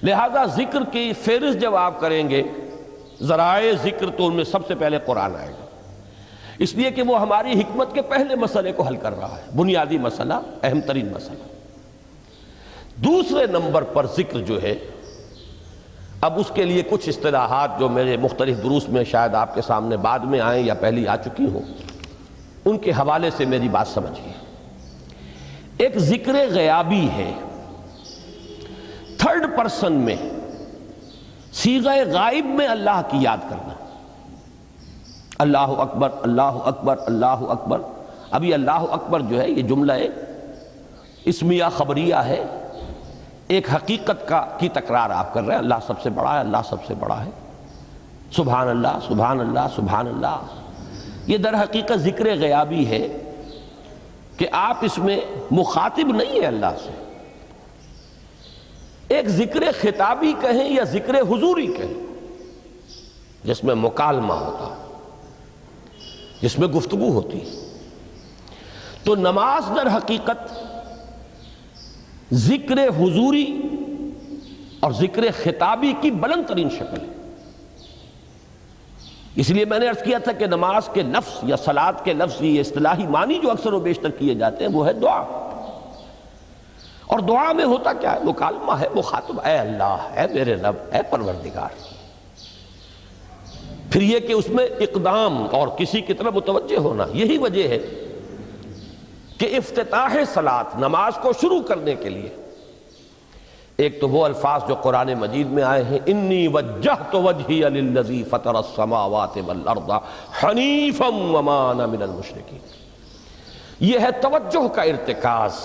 لہذا ذکر کی فہرست جب آپ کریں گے ذرائع ذکر تو ان میں سب سے پہلے قرآن آئے گا، اس لیے کہ وہ ہماری حکمت کے پہلے مسئلے کو حل کر رہا ہے، بنیادی مسئلہ، اہم ترین مسئلہ۔ دوسرے نمبر پر ذکر جو ہے، اب اس کے لیے کچھ اصطلاحات جو میرے مختلف دروس میں شاید آپ کے سامنے بعد میں آئیں یا پہلی آ چکی ہوں، ان کے حوالے سے میری بات سمجھیے۔ ایک ذکر غیابی ہے، تھرڈ پرسن میں، صیغہ غائب میں اللہ کی یاد کرنا، اللہ اکبر اللہ اکبر اللہ اکبر۔ ابھی اللہ اکبر جو ہے یہ جملہ اسمیہ خبریہ ہے، ایک حقیقت کی تکرار آپ کر رہے ہیں، اللہ سب سے بڑا ہے، اللہ سب سے بڑا ہے، سبحان اللہ سبحان اللہ سبحان اللہ۔ یہ در حقیقت ذکر غیابی ہے کہ آپ اس میں مخاطب نہیں ہے اللہ سے، ایک ذکر خطابی کہیں یا ذکر حضوری کہیں، جس میں مکالمہ ہوتا، جس میں گفتگو ہوتی. تو نماز در حقیقت ذکر حضوری اور ذکر خطابی کی بلند ترین شکل ہے. اس لیے میں نے عرض کیا تھا کہ نماز کے لفظ یا صلاۃ کے لفظ یہ اصطلاحی معنی جو اکثر و بیشتر کیے جاتے ہیں وہ ہے دعا. اور دعا میں ہوتا کیا ہے؟ مکالمہ ہے، مخاطب، اے اللہ، اے میرے رب، اے پروردگار. پھر یہ کہ اس میں اقدام اور کسی کی طرف متوجہ ہونا. یہی وجہ ہے کہ افتتاح صلاۃ، نماز کو شروع کرنے کے لیے، ایک تو وہ الفاظ جو قرآن مجید میں آئے ہیں، انی وجہت وجہی للذی فطر السماوات والارض حنیفا وما انا من المشرکین. یہ ہے توجہ کا ارتکاز،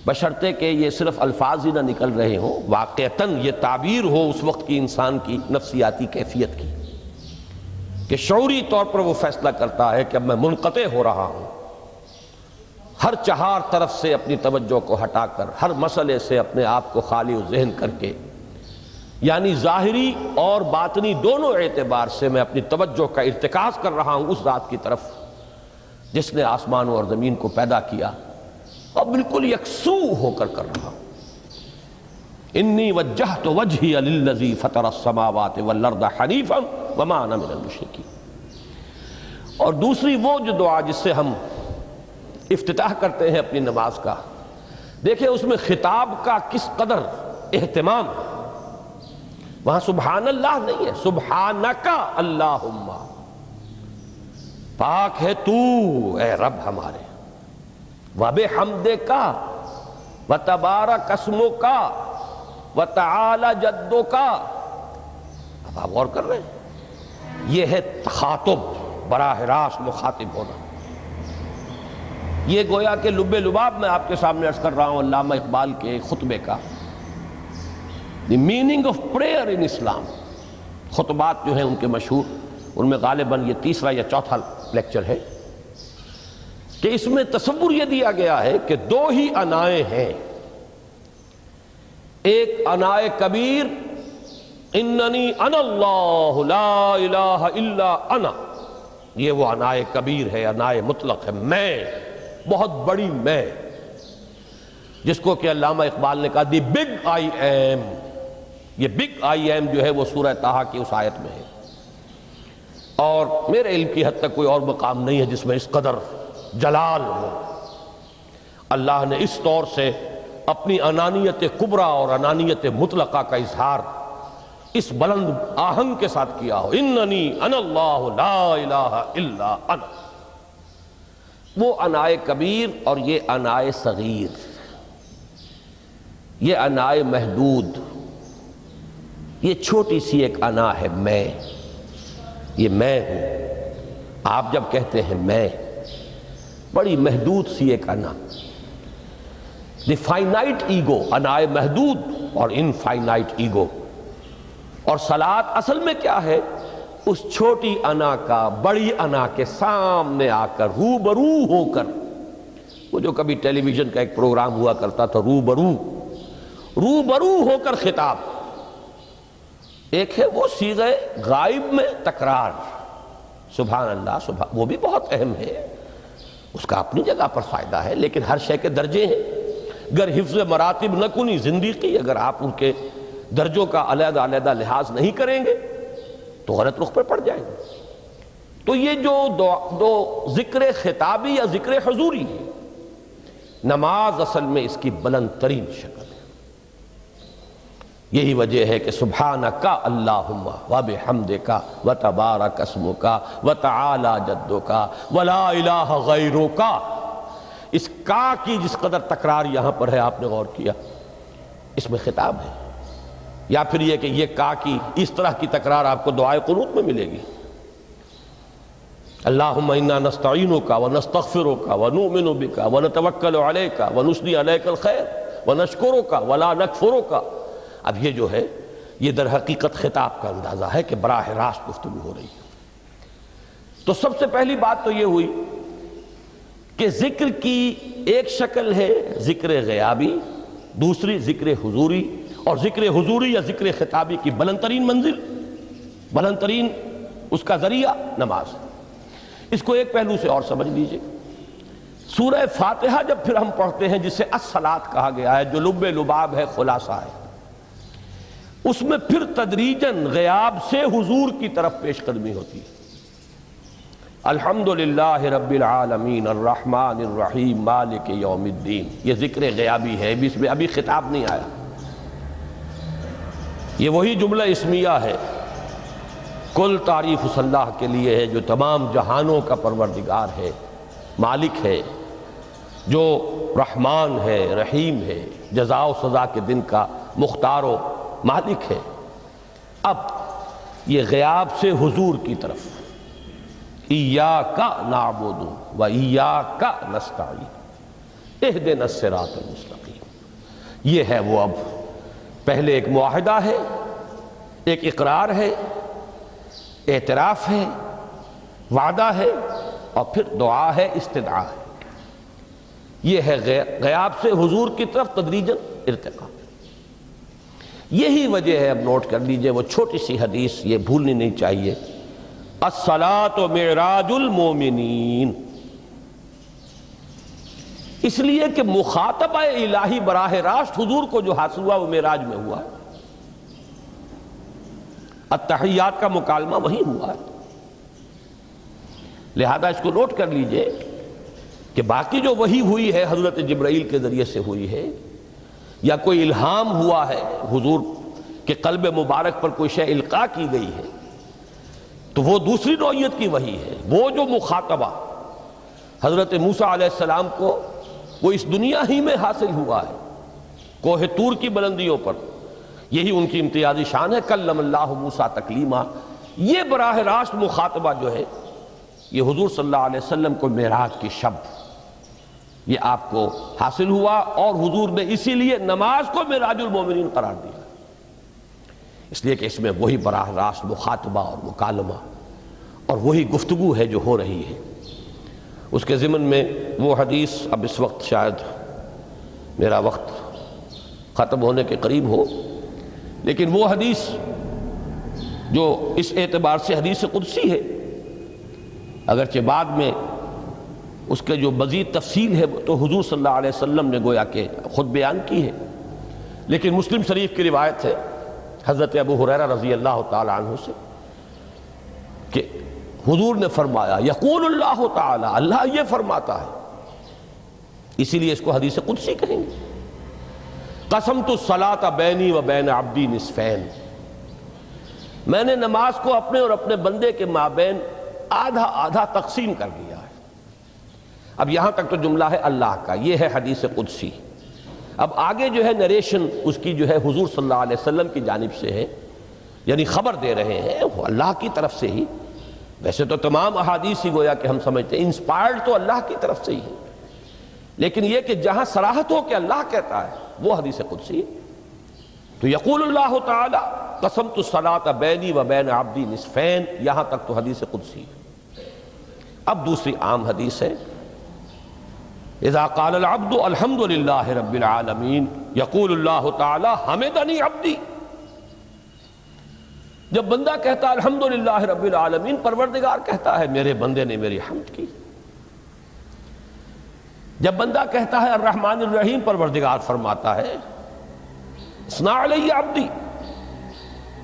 بشرطے کہ یہ صرف الفاظ ہی نہ نکل رہے ہوں، واقعتاً یہ تعبیر ہو اس وقت کی انسان کی نفسیاتی کیفیت کی، کہ شعوری طور پر وہ فیصلہ کرتا ہے کہ اب میں منقطع ہو رہا ہوں، ہر چہار طرف سے اپنی توجہ کو ہٹا کر، ہر مسئلے سے اپنے آپ کو خالی و ذہن کر کے، یعنی ظاہری اور باطنی دونوں اعتبار سے میں اپنی توجہ کا ارتکاز کر رہا ہوں اس ذات کی طرف جس نے آسمانوں اور زمین کو پیدا کیا، اور بالکل یکسو ہو کر رہا ہوں. انی وجہت وجہی للذی فطر السماوات والارض حنیفا وما انا من المشرکین. اور دوسری وہ جو دعا جس سے ہم افتتاح کرتے ہیں اپنی نماز کا، دیکھیں اس میں خطاب کا کس قدر اہتمام. وہاں سبحان اللہ نہیں ہے، سبحانک اللہم، پاک ہے تو اے رب ہمارے، وَبِحَمْدِكَ وَتَبَارَكَ اسْمُكَ وَتَعَالَى جَدُّكَ. اب آپ غور کر رہے ہیں، یہ ہے تخاطب، براہ راست مخاطب ہونا. یہ گویا کہ لب لباب میں آپ کے سامنے عرض کر رہا ہوں علامہ اقبال کے خطبے کا، دی میننگ آف پریئر ان اسلام. خطبات جو ہیں ان کے مشہور، ان میں غالباً یہ تیسرا یا چوتھا لیکچر ہے کہ اس میں تصور یہ دیا گیا ہے کہ دو ہی انائیں ہیں. ایک انائے کبیر، اننی انا اللہ لا الہ الا انا، یہ وہ انائے کبیر ہے، انائے مطلق ہے، میں، بہت بڑی میں، جس کو کہ علامہ اقبال نے کہا دی بگ آئی ایم. یہ بگ آئی ایم جو ہے وہ سورہ طٰہٰ کی اس آیت میں ہے، اور میرے علم کی حد تک کوئی اور مقام نہیں ہے جس میں اس قدر جلال ہو. اللہ نے اس طور سے اپنی انانیت کبریٰ اور انانیت مطلقہ کا اظہار اس بلند آہنگ کے ساتھ کیا ہو، اننی انا اللہ لا الہ الا انا. وہ انائے کبیر اور یہ انائے صغیر، یہ انائے محدود، یہ چھوٹی سی ایک انا ہے میں، یہ میں ہوں. آپ جب کہتے ہیں میں، بڑی محدود سی ایک انا، دی فائنائٹ ایگو، انائے محدود اور انفائنائٹ ایگو. اور صلاۃ اصل میں کیا ہے؟ اس چھوٹی انا کا بڑی انا کے سامنے آ کر، روبرو ہو کر، وہ جو کبھی ٹیلی ویژن کا ایک پروگرام ہوا کرتا تھا، روبرو ہو کر خطاب. ایک ہے وہ صیغہ غائب میں تکرار، سبحان اللہ، سبحان، وہ بھی بہت اہم ہے، اس کا اپنی جگہ پر فائدہ ہے، لیکن ہر شے کے درجے ہیں. گر حفظ مراتب نہ کنی زندگی، اگر آپ ان کے درجوں کا علیحدہ علیحدہ لحاظ نہیں کریں گے تو غلط رخ پر پڑ جائیں گے. تو یہ جو دو ذکر خطابی یا ذکر حضوری ہے، نماز اصل میں اس کی بلند ترین شکل ہے. یہی وجہ ہے کہ سبحانک اللہم وبحمدک وتبارک اسمک وتعالی جدک ولا الہ غیرک. اس کا کی جس قدر تکرار یہاں پر ہے، آپ نے غور کیا، اس میں خطاب ہے. یا پھر یہ کہ یہ کا کی اس طرح کی تکرار آپ کو دعائے قنوت میں ملے گی. اللہم انا نستعینک ونستغفرک ونؤمن بک ونتوکل علیک ونثنی علیک الخیر ونشکرک ولا نکفرک. اب یہ جو ہے یہ در حقیقت خطاب کا اندازہ ہے کہ براہ راست گفتگو ہو رہی ہے. تو سب سے پہلی بات تو یہ ہوئی کہ ذکر کی ایک شکل ہے ذکر غیابی، دوسری ذکر حضوری، اور ذکر حضوری یا ذکر خطابی کی بلند ترین منزل بلند ترین اس کا ذریعہ نماز ہے۔ اس کو ایک پہلو سے اور سمجھ لیجئے، سورہ فاتحہ جب پھر ہم پڑھتے ہیں جسے الصلاۃ کہا گیا ہے، جو لب لباب ہے، خلاصہ ہے، اس میں پھر تدریجاً غیاب سے حضور کی طرف پیش قدمی ہوتی ہے۔ الحمدللہ رب العالمین الرحمن الرحیم مالک یوم الدین، یہ ذکر غیابی ہے، اس میں ابھی خطاب نہیں آیا، یہ وہی جملہ اسمیہ ہے۔ کل تعریف اس اللہ کے لیے ہے جو تمام جہانوں کا پروردگار ہے، مالک ہے، جو رحمان ہے، رحیم ہے، جزا و سزا کے دن کا مختار و مالک ہے۔ اب یہ غیاب سے حضور کی طرف، ایاک نعبد و ایاک نستعین اہدنا الصراط المستقیم، یہ ہے وہ۔ اب پہلے ایک معاہدہ ہے، ایک اقرار ہے، اعتراف ہے، وعدہ ہے، اور پھر دعا ہے، استدعا ہے۔ یہ ہے غیاب سے حضور کی طرف تدریجاً ارتقاء۔ یہی وجہ ہے، اب نوٹ کر لیجئے، وہ چھوٹی سی حدیث یہ بھولنی نہیں چاہیے، الصلاۃ معراج المومنین، اس لیے کہ مخاطبہ الہی براہ راست حضور کو جو حاصل ہوا وہ معراج میں ہوا ہے، التحیات کا مکالمہ وہی ہوا ہے۔ لہذا اس کو نوٹ کر لیجئے کہ باقی جو وحی ہوئی ہے حضرت جبرائیل کے ذریعے سے ہوئی ہے، یا کوئی الہام ہوا ہے، حضور کے قلب مبارک پر کوئی شے القاء کی گئی ہے، تو وہ دوسری نوعیت کی وحی ہے۔ وہ جو مخاطبہ حضرت موسیٰ علیہ السلام کو وہ اس دنیا ہی میں حاصل ہوا ہے، کوہ طور کی بلندیوں پر، یہی ان کی امتیازی شان ہے، کلم اللہ موسیٰ تکلیما۔ یہ براہ راست مخاطبہ جو ہے یہ حضور صلی اللہ علیہ وسلم کو معراج کی شب یہ آپ کو حاصل ہوا، اور حضور نے اسی لیے نماز کو معراج المومنین قرار دیا، اس لیے کہ اس میں وہی براہ راست مخاطبہ اور مکالمہ اور وہی گفتگو ہے جو ہو رہی ہے۔ اس کے ضمن میں وہ حدیث، اب اس وقت شاید میرا وقت ختم ہونے کے قریب ہو، لیکن وہ حدیث جو اس اعتبار سے حدیث قدسی ہے، اگرچہ بعد میں اس کے جو مزید تفصیل ہے تو حضور صلی اللہ علیہ وسلم نے گویا کہ خود بیان کی ہے، لیکن مسلم شریف کی روایت ہے حضرت ابو ہریرہ رضی اللہ تعالی عنہ سے کہ حضور نے فرمایا، یقول اللہ تعالی، اللہ یہ فرماتا ہے، اسی لیے اس کو حدیث قدسی کہیں گے، قسمت الصلاۃ بینی و بین عبدی نصفین، میں نے نماز کو اپنے اور اپنے بندے کے مابین آدھا آدھا تقسیم کر دیا ہے۔ اب یہاں تک تو جملہ ہے اللہ کا، یہ ہے حدیث قدسی۔ اب آگے جو ہے نریشن اس کی جو ہے حضور صلی اللہ علیہ وسلم کی جانب سے ہے، یعنی خبر دے رہے ہیں وہ اللہ کی طرف سے ہی۔ ویسے تو تمام احادیث ہی گویا کہ ہم سمجھتے ہیں انسپائرڈ تو اللہ کی طرف سے ہی ہے، لیکن یہ کہ جہاں صراحت ہو کہ اللہ کہتا ہے وہ حدیث قدسی ہے۔ تو یقول اللہ تعالی قسمت الصلاۃ بینی و بین عبدی نصفین، یہاں تک تو حدیث قدسی ہے۔ اب دوسری عام حدیث ہے، اذا قال العبد الحمد للہ رب العالمین یقول اللہ تعالی حمدنی عبدی، جب بندہ کہتا ہے الحمد للہ رب العالمین، پروردگار کہتا ہے میرے بندے نے میری حمد کی۔ جب بندہ کہتا ہے الرحمن الرحیم، پروردگار فرماتا ہے اثنا علی عبدی،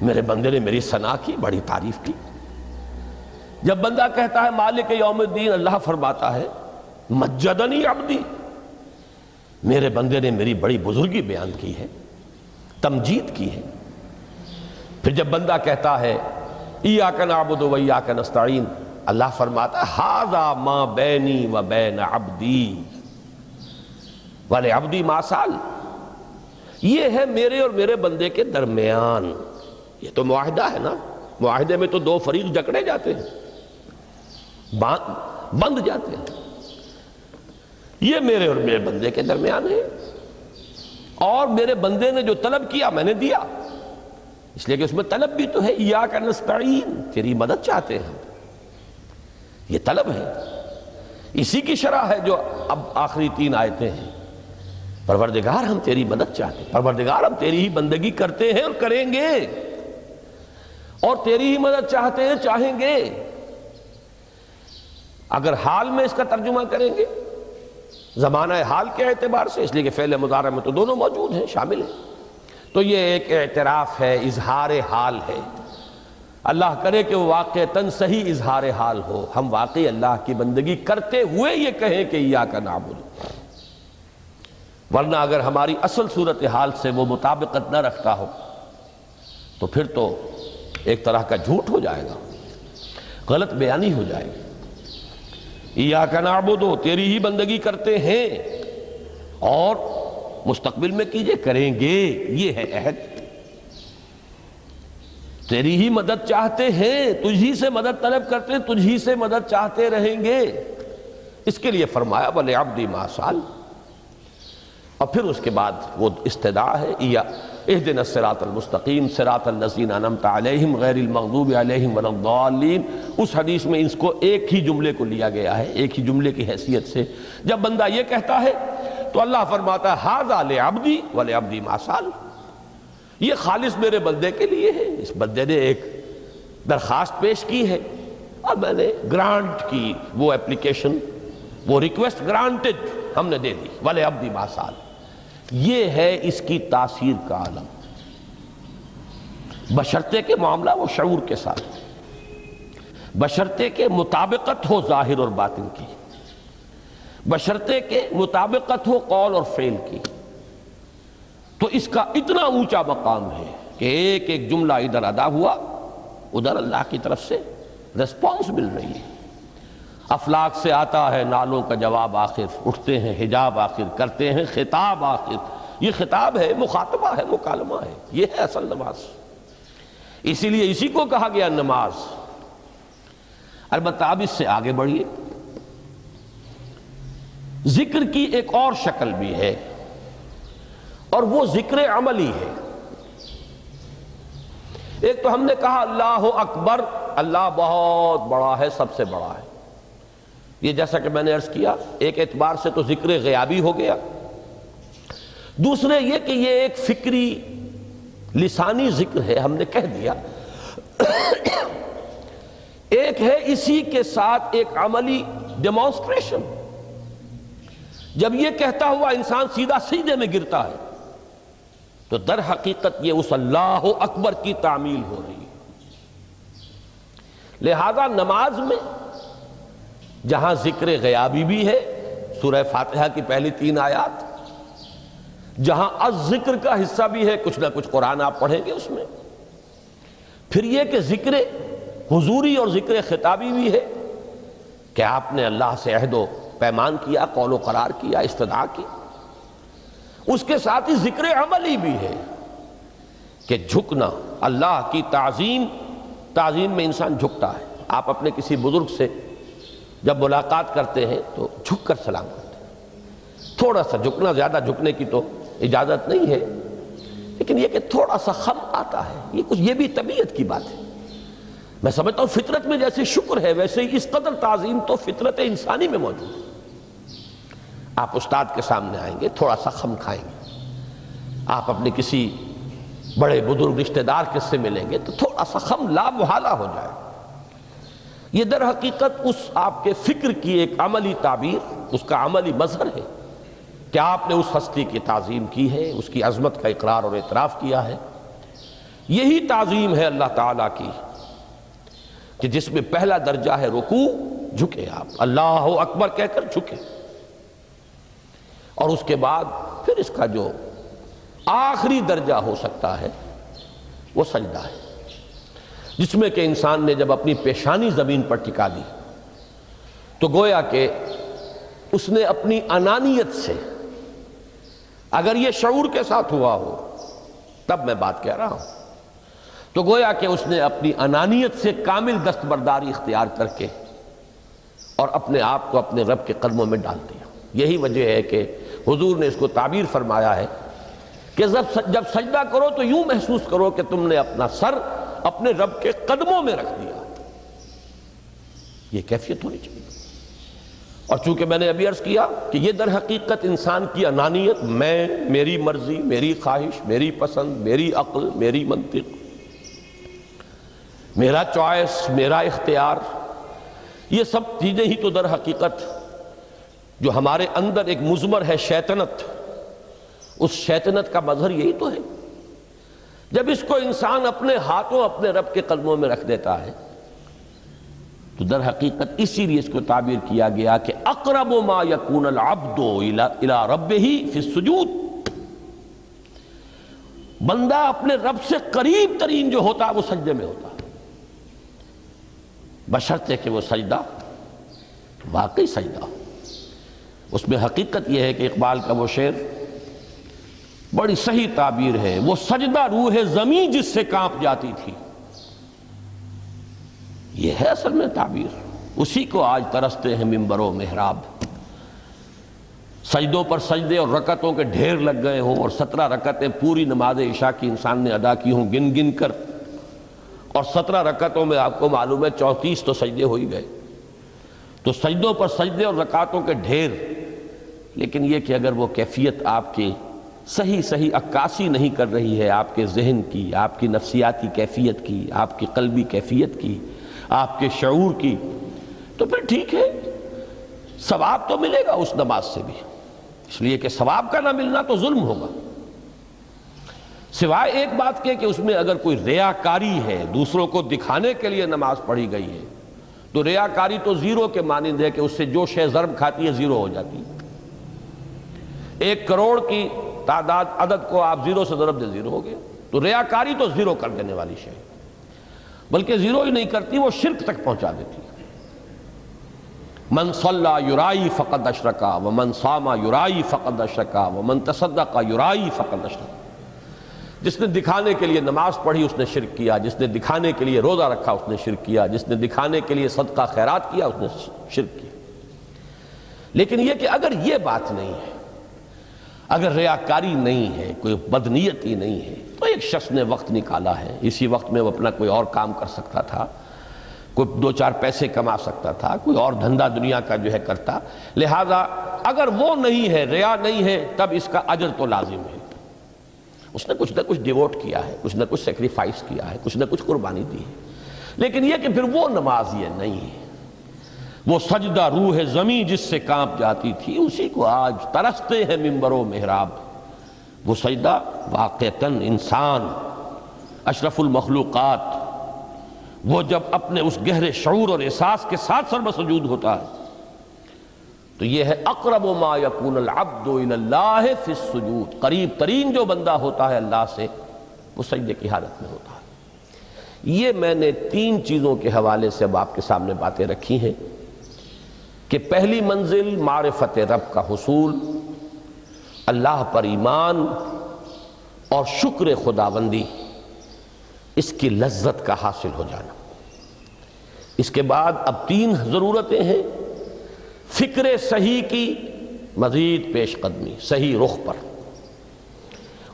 میرے بندے نے میری ثنا کی، بڑی تعریف کی۔ جب بندہ کہتا ہے مالک یوم الدین، اللہ فرماتا ہے مجدنی عبدی، میرے بندے نے میری بڑی بزرگی بیان کی ہے، تمجید کی ہے۔ پھر جب بندہ کہتا ہے ایاک نعبد و ایاک نستعین، اللہ فرماتا ہے ھذا ما بینی و بین عبدی ولعبدی ما سأل، یہ ہے میرے اور میرے بندے کے درمیان۔ یہ تو معاہدہ ہے نا، معاہدے میں تو دو فریق جکڑے جاتے ہیں، بند جاتے ہیں، یہ میرے اور میرے بندے کے درمیان ہے، اور میرے بندے نے جو طلب کیا میں نے دیا، اس لیے کہ اس میں طلب بھی تو ہے، ایاک نستعین، تیری مدد چاہتے ہیں، یہ طلب ہے۔ اسی کی شرح ہے جو اب آخری تین آیتیں ہیں، پروردگار ہم تیری مدد چاہتے ہیں، پروردگار ہم تیری ہی بندگی کرتے ہیں اور کریں گے، اور تیری ہی مدد چاہتے ہیں، چاہیں گے۔ اگر حال میں اس کا ترجمہ کریں گے زمانہ حال کے اعتبار سے، اس لیے کہ فعل مضارع میں تو دونوں موجود ہیں، شامل ہیں، تو یہ ایک اعتراف ہے، اظہار حال ہے۔ اللہ کرے کہ وہ واقعتاً صحیح اظہار حال ہو، ہم واقعی اللہ کی بندگی کرتے ہوئے یہ کہیں کہ ایاک نعبد، ورنہ اگر ہماری اصل صورتحال سے وہ مطابقت نہ رکھتا ہو تو پھر تو ایک طرح کا جھوٹ ہو جائے گا، غلط بیانی ہو جائے گی۔ ایاک نعبد، تیری ہی بندگی کرتے ہیں، اور مستقبل میں کیجئے، کریں گے، یہ ہے عہد۔ تیری ہی مدد چاہتے ہیں، تجھی سے مدد طلب کرتے ہیں، تجھی سے مدد چاہتے رہیں گے۔ اس کے لیے فرمایا وَلِعَبْدِ مَا سَأَلَ، اور پھر اس کے بعد وہ استدعا ہے، اهدنا الصراط المستقیم صراط الذین انعمت علیہم غیر المغضوب علیہم ولا الضالین۔ اس حدیث میں اس کو ایک ہی جملے کو لیا گیا ہے، ایک ہی جملے کی حیثیت سے۔ جب بندہ یہ کہتا ہے تو اللہ فرماتا ہے ھذا لعبدی ولعبدی ما سأل، یہ خالص میرے بندے کے لیے ہے۔ اس بندے نے ایک درخواست پیش کی ہے اور میں نے گرانٹ کی، وہ اپلیکیشن، وہ ریکویسٹ گرانٹڈ ہم نے دے دی، ولعبدی ما سأل۔ یہ ہے اس کی تاثیر کا عالم، بشرطے کے معاملہ وہ شعور کے ساتھ، بشرطے کے مطابقت ہو ظاہر اور باطن کی، بشرطے کے مطابقت ہو قول اور فعل کی، تو اس کا اتنا اونچا مقام ہے کہ ایک ایک جملہ ادھر ادا ہوا، ادھر اللہ کی طرف سے ریسپانس مل رہی ہے۔ افلاک سے آتا ہے نالوں کا جواب آخر، اٹھتے ہیں حجاب آخر، کرتے ہیں خطاب آخر۔ یہ خطاب ہے، مخاطبہ ہے، مکالمہ ہے، یہ ہے اصل نماز۔ اسی لیے اسی کو کہا گیا نماز۔ البتہ اب اس سے آگے بڑھیے، ذکر کی ایک اور شکل بھی ہے، اور وہ ذکر عملی ہے۔ ایک تو ہم نے کہا اللہ اکبر، اللہ بہت بڑا ہے، سب سے بڑا ہے۔ یہ جیسا کہ میں نے عرض کیا، ایک اعتبار سے تو ذکر غیابی ہو گیا، دوسرے یہ کہ یہ ایک فکری لسانی ذکر ہے، ہم نے کہہ دیا۔ ایک ہے اسی کے ساتھ ایک عملی ڈیمانسٹریشن، جب یہ کہتا ہوا انسان سیدھا سجدے میں گرتا ہے تو در حقیقت یہ اس اللہ اکبر کی تعمیل ہو رہی ہے۔ لہذا نماز میں جہاں ذکر غیابی بھی ہے، سورہ فاتحہ کی پہلی 3 آیات، جہاں الذکر کا حصہ بھی ہے، کچھ نہ کچھ قرآن آپ پڑھیں گے اس میں، پھر یہ کہ ذکر حضوری اور ذکر خطابی بھی ہے کہ آپ نے اللہ سے عہد و پیمان کیا، قول و قرار کیا، استدعا کی۔ اس کے ساتھ ہی ذکر عملی بھی ہے کہ جھکنا، اللہ کی تعظیم میں انسان جھکتا ہے۔ آپ اپنے کسی بزرگ سے جب ملاقات کرتے ہیں تو جھک کر سلام کرتے ہیں، تھوڑا سا جھکنا، زیادہ جھکنے کی تو اجازت نہیں ہے، لیکن یہ کہ تھوڑا سا خم آتا ہے، یہ بھی طبیعت کی بات ہے۔ میں سمجھتا ہوں فطرت میں جیسے شکر ہے، ویسے ہی اس قدر تعظیم تو فطرت انسانی میں موجود ہے۔ آپ استاد کے سامنے آئیں گے، تھوڑا سا خم کھائیں گے، آپ اپنے کسی بڑے بزرگ رشتہ دار کے سے ملیں گے تو تھوڑا سا خم لا محالہ ہو جائے۔ یہ در حقیقت اس آپ کے فکر کی ایک عملی تعبیر، اس کا عملی مظہر ہے کہ آپ نے اس ہستی کی تعظیم کی ہے، اس کی عظمت کا اقرار اور اعتراف کیا ہے۔ یہی تعظیم ہے اللہ تعالیٰ کی کہ جس میں پہلا درجہ ہے رکوع، جھکے آپ، اللہ اکبر کہہ کر جھکے، اور اس کے بعد پھر اس کا جو آخری درجہ ہو سکتا ہے وہ سجدہ ہے، جس میں کہ انسان نے جب اپنی پیشانی زمین پر ٹکا دی تو گویا کہ اس نے اپنی انانیت سے، اگر یہ شعور کے ساتھ ہوا ہو تب میں بات کہہ رہا ہوں، تو گویا کہ اس نے اپنی انانیت سے کامل دستبرداری اختیار کر کے اور اپنے آپ کو اپنے رب کے قدموں میں ڈال دیا۔ یہی وجہ ہے کہ حضور نے اس کو تعبیر فرمایا ہے کہ جب سجدہ کرو تو یوں محسوس کرو کہ تم نے اپنا سر اپنے رب کے قدموں میں رکھ دیا۔ یہ کیفیت ہونی چاہیے، اور چونکہ میں نے ابھی عرض کیا کہ یہ در حقیقت انسان کی انانیت، میں، میری مرضی، میری خواہش، میری پسند، میری عقل، میری منطق، میرا چوائس، میرا اختیار، یہ سب چیزیں ہی تو در حقیقت جو ہمارے اندر ایک مضمر ہے شیطنت، اس شیطنت کا مظہر یہی تو ہے۔ جب اس کو انسان اپنے ہاتھوں اپنے رب کے قدموں میں رکھ دیتا ہے تو در حقیقت اسی لیے اس کو تعبیر کیا گیا کہ اقرب ما یکون العبد الی ربہ فی السجود، بندہ اپنے رب سے قریب ترین جو ہوتا ہے وہ سجدے میں ہوتا ہے، بشرطے کہ وہ سجدہ واقعی سجدہ ہو۔ اس میں حقیقت یہ ہے کہ اقبال کا وہ شعر بڑی صحیح تعبیر ہے، وہ سجدہ روح زمین جس سے کانپ جاتی تھی، یہ ہے اصل میں تعبیر۔ اسی کو آج ترستے ہیں ممبر و محراب، سجدوں پر سجدے اور رکعتوں کے ڈھیر لگ گئے ہوں، اور 17 رکعتیں پوری نماز عشاء کی انسان نے ادا کی ہوں گن گن کر، اور 17 رکعتوں میں آپ کو معلوم ہے 34 تو سجدے ہو ہی گئے، تو سجدوں پر سجدے اور رکعتوں کے ڈھیر، لیکن یہ کہ اگر وہ کیفیت آپ کی صحیح عکاسی نہیں کر رہی ہے آپ کے ذہن کی، آپ کی نفسیاتی کیفیت کی، آپ کی قلبی کیفیت کی، آپ کے شعور کی، تو پھر ٹھیک ہے، ثواب تو ملے گا اس نماز سے بھی، اس لیے کہ ثواب کا نہ ملنا تو ظلم ہوگا، سوائے ایک بات کہ اس میں اگر کوئی ریاکاری ہے، دوسروں کو دکھانے کے لیے نماز پڑھی گئی ہے، تو ریاکاری تو زیرو کے مانند ہے کہ اس سے جو شے ضرب کھاتی ہے زیرو ہو جاتی ہے۔ 1 کروڑ کی تعداد عدد کو آپ زیرو سے ضرب دے زیرو ہو گیا، تو ریاکاری تو زیرو کر دینے والی شے، بلکہ زیرو ہی نہیں کرتی، وہ شرک تک پہنچا دیتی ہے۔ من صلی یرائی فقد اشرکا ومن صام یرائی فقد اشرکا ومن تصدق یرائی فقد اشرکا، جس نے دکھانے کے لیے نماز پڑھی اس نے شرک کیا، جس نے دکھانے کے لیے روزہ رکھا اس نے شرک کیا، جس نے دکھانے کے لیے صدقہ خیرات کیا اس نے شرک کیا۔ لیکن یہ کہ اگر یہ بات نہیں ہے، اگر ریاکاری نہیں ہے، کوئی بدنیتی نہیں ہے، تو ایک شخص نے وقت نکالا ہے، اسی وقت میں وہ اپنا کوئی اور کام کر سکتا تھا، کوئی 2-4 پیسے کما سکتا تھا، کوئی اور دھندا دنیا کا جو ہے کرتا، لہذا اگر وہ نہیں ہے، ریا نہیں ہے، تب اس کا اجر تو لازم ہے، اس نے کچھ نہ کچھ ڈیووٹ کیا ہے، کچھ نہ کچھ سیکریفائس کیا ہے، کچھ نہ کچھ قربانی دی ہے۔ لیکن یہ کہ پھر وہ نماز یہ نہیں ہے، وہ سجدہ روح زمین جس سے کانپ جاتی تھی، اسی کو آج ترستے ہیں ممبر و محراب۔ وہ سجدہ واقعتاً انسان اشرف المخلوقات وہ جب اپنے اس گہرے شعور اور احساس کے ساتھ سر بسجود ہوتا ہے تو یہ ہے اقرب ما یکون العبد الی اللہ فی السجود، قریب ترین جو بندہ ہوتا ہے اللہ سے وہ سجدے کی حالت میں ہوتا ہے۔ یہ میں نے 3 چیزوں کے حوالے سے اب آپ کے سامنے باتیں رکھی ہیں کہ پہلی منزل معرفت رب کا حصول، اللہ پر ایمان اور شکر خداوندی، اس کی لذت کا حاصل ہو جانا۔ اس کے بعد اب 3 ضرورتیں ہیں، فکر صحیح کی مزید پیش قدمی، صحیح رخ پر،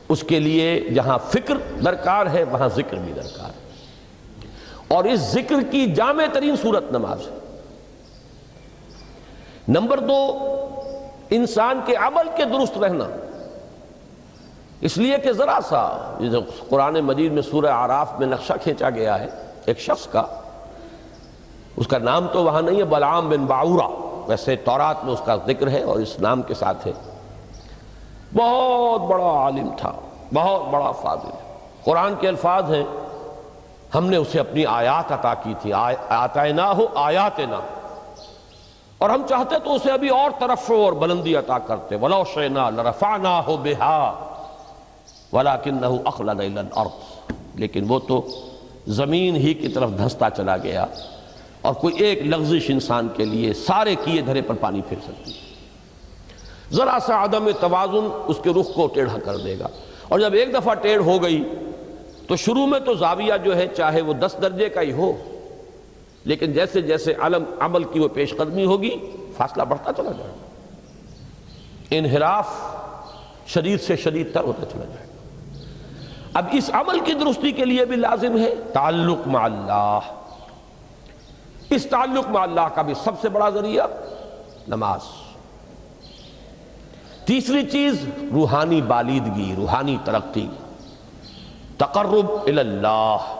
اس کے لیے جہاں فکر درکار ہے وہاں ذکر بھی درکار ہے، اور اس ذکر کی جامع ترین صورت نماز ہے۔ نمبر 2، انسان کے عمل کے درست رہنا، اس لیے کہ ذرا سا قرآن مجید میں سورہ اعراف میں نقشہ کھینچا گیا ہے ایک شخص کا، اس کا نام تو وہاں نہیں ہے، بلعام بن باعورہ، ویسے تورات میں اس کا ذکر ہے اور اس نام کے ساتھ ہے، بہت بڑا عالم تھا، بہت بڑا فاضل، قرآن کے الفاظ ہیں ہم نے اسے اپنی آیات عطا کی تھی، آتیناہ آیاتنا، اور ہم چاہتے تو اسے ابھی اور ترفع اور بلندی عطا کرتے، وَلَوْ شِئْنَا لَرَفَعْنَاهُ بِهَا وَلَكِنَّهُ أَخْلَدَ إِلَى الْأَرْضِ، لیکن وہ تو زمین ہی کی طرف دھنستا چلا گیا، اور کوئی ایک لغزش انسان کے لیے سارے کیے دھرے پر پانی پھر سکتی ہے، ذرا سا عدم توازن اس کے رخ کو ٹیڑھا کر دے گا، اور جب ایک دفعہ ٹیڑھ ہو گئی تو شروع میں تو زاویہ جو ہے چاہے وہ 10 درجے کا ہی ہو، لیکن جیسے جیسے عمل کی وہ پیش قدمی ہوگی فاصلہ بڑھتا چلا جائے گا، انحراف شدید سے شدید تر ہوتا چلا جائے گا۔ اب اس عمل کی درستی کے لیے بھی لازم ہے تعلق مع اللہ، اس تعلق مع اللہ کا بھی سب سے بڑا ذریعہ نماز۔ تیسری چیز روحانی بالیدگی، روحانی ترقی، تقرب الی اللہ،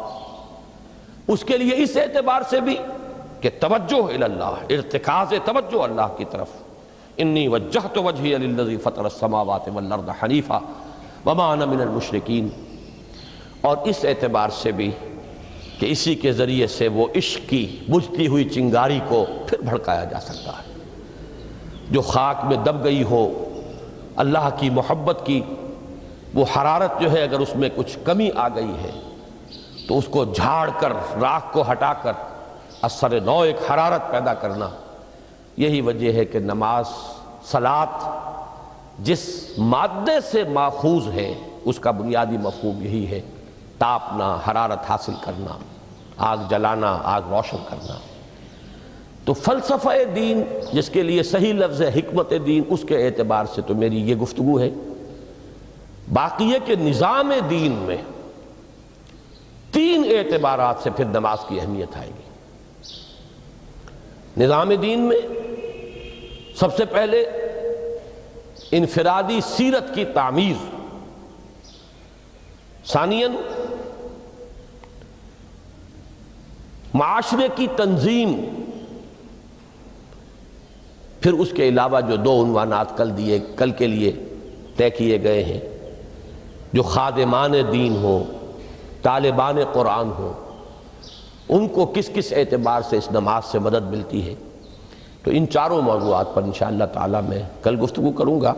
اس کے لیے اس اعتبار سے بھی کہ توجہ اللہ، ارتکاز توجہ اللہ کی طرف، انی وجہت وجہی للذی فطر السماوات والارض حنیفا وما انا من المشرکین، اور اس اعتبار سے بھی کہ اسی کے ذریعے سے وہ عشق کی بجھتی ہوئی چنگاری کو پھر بھڑکایا جا سکتا ہے۔ جو خاک میں دب گئی ہو اللہ کی محبت کی وہ حرارت جو ہے، اگر اس میں کچھ کمی آ گئی ہے تو اس کو جھاڑ کر، راکھ کو ہٹا کر اثر نو ایک حرارت پیدا کرنا، یہی وجہ ہے کہ نماز، صلاۃ جس مادے سے ماخوذ ہے اس کا بنیادی مفہوم یہی ہے، تاپنا، حرارت حاصل کرنا، آگ جلانا، آگ روشن کرنا۔ تو فلسفہ دین جس کے لیے صحیح لفظ ہے حکمت دین، اس کے اعتبار سے تو میری یہ گفتگو ہے۔ باقی ہے کہ نظام دین میں تین اعتبارات سے پھر نماز کی اہمیت آئے گی۔ نظام دین میں سب سے پہلے انفرادی سیرت کی تعمیر، ثانیاً معاشرے کی تنظیم، پھر اس کے علاوہ جو دو عنوانات کل کے لیے طے کیے گئے ہیں، جو خادمان دین ہوں، طالبان قرآن ہوں، ان کو کس کس اعتبار سے اس نماز سے مدد ملتی ہے۔ تو ان چاروں موضوعات پر انشاءاللہ تعالی میں کل گفتگو کروں گا۔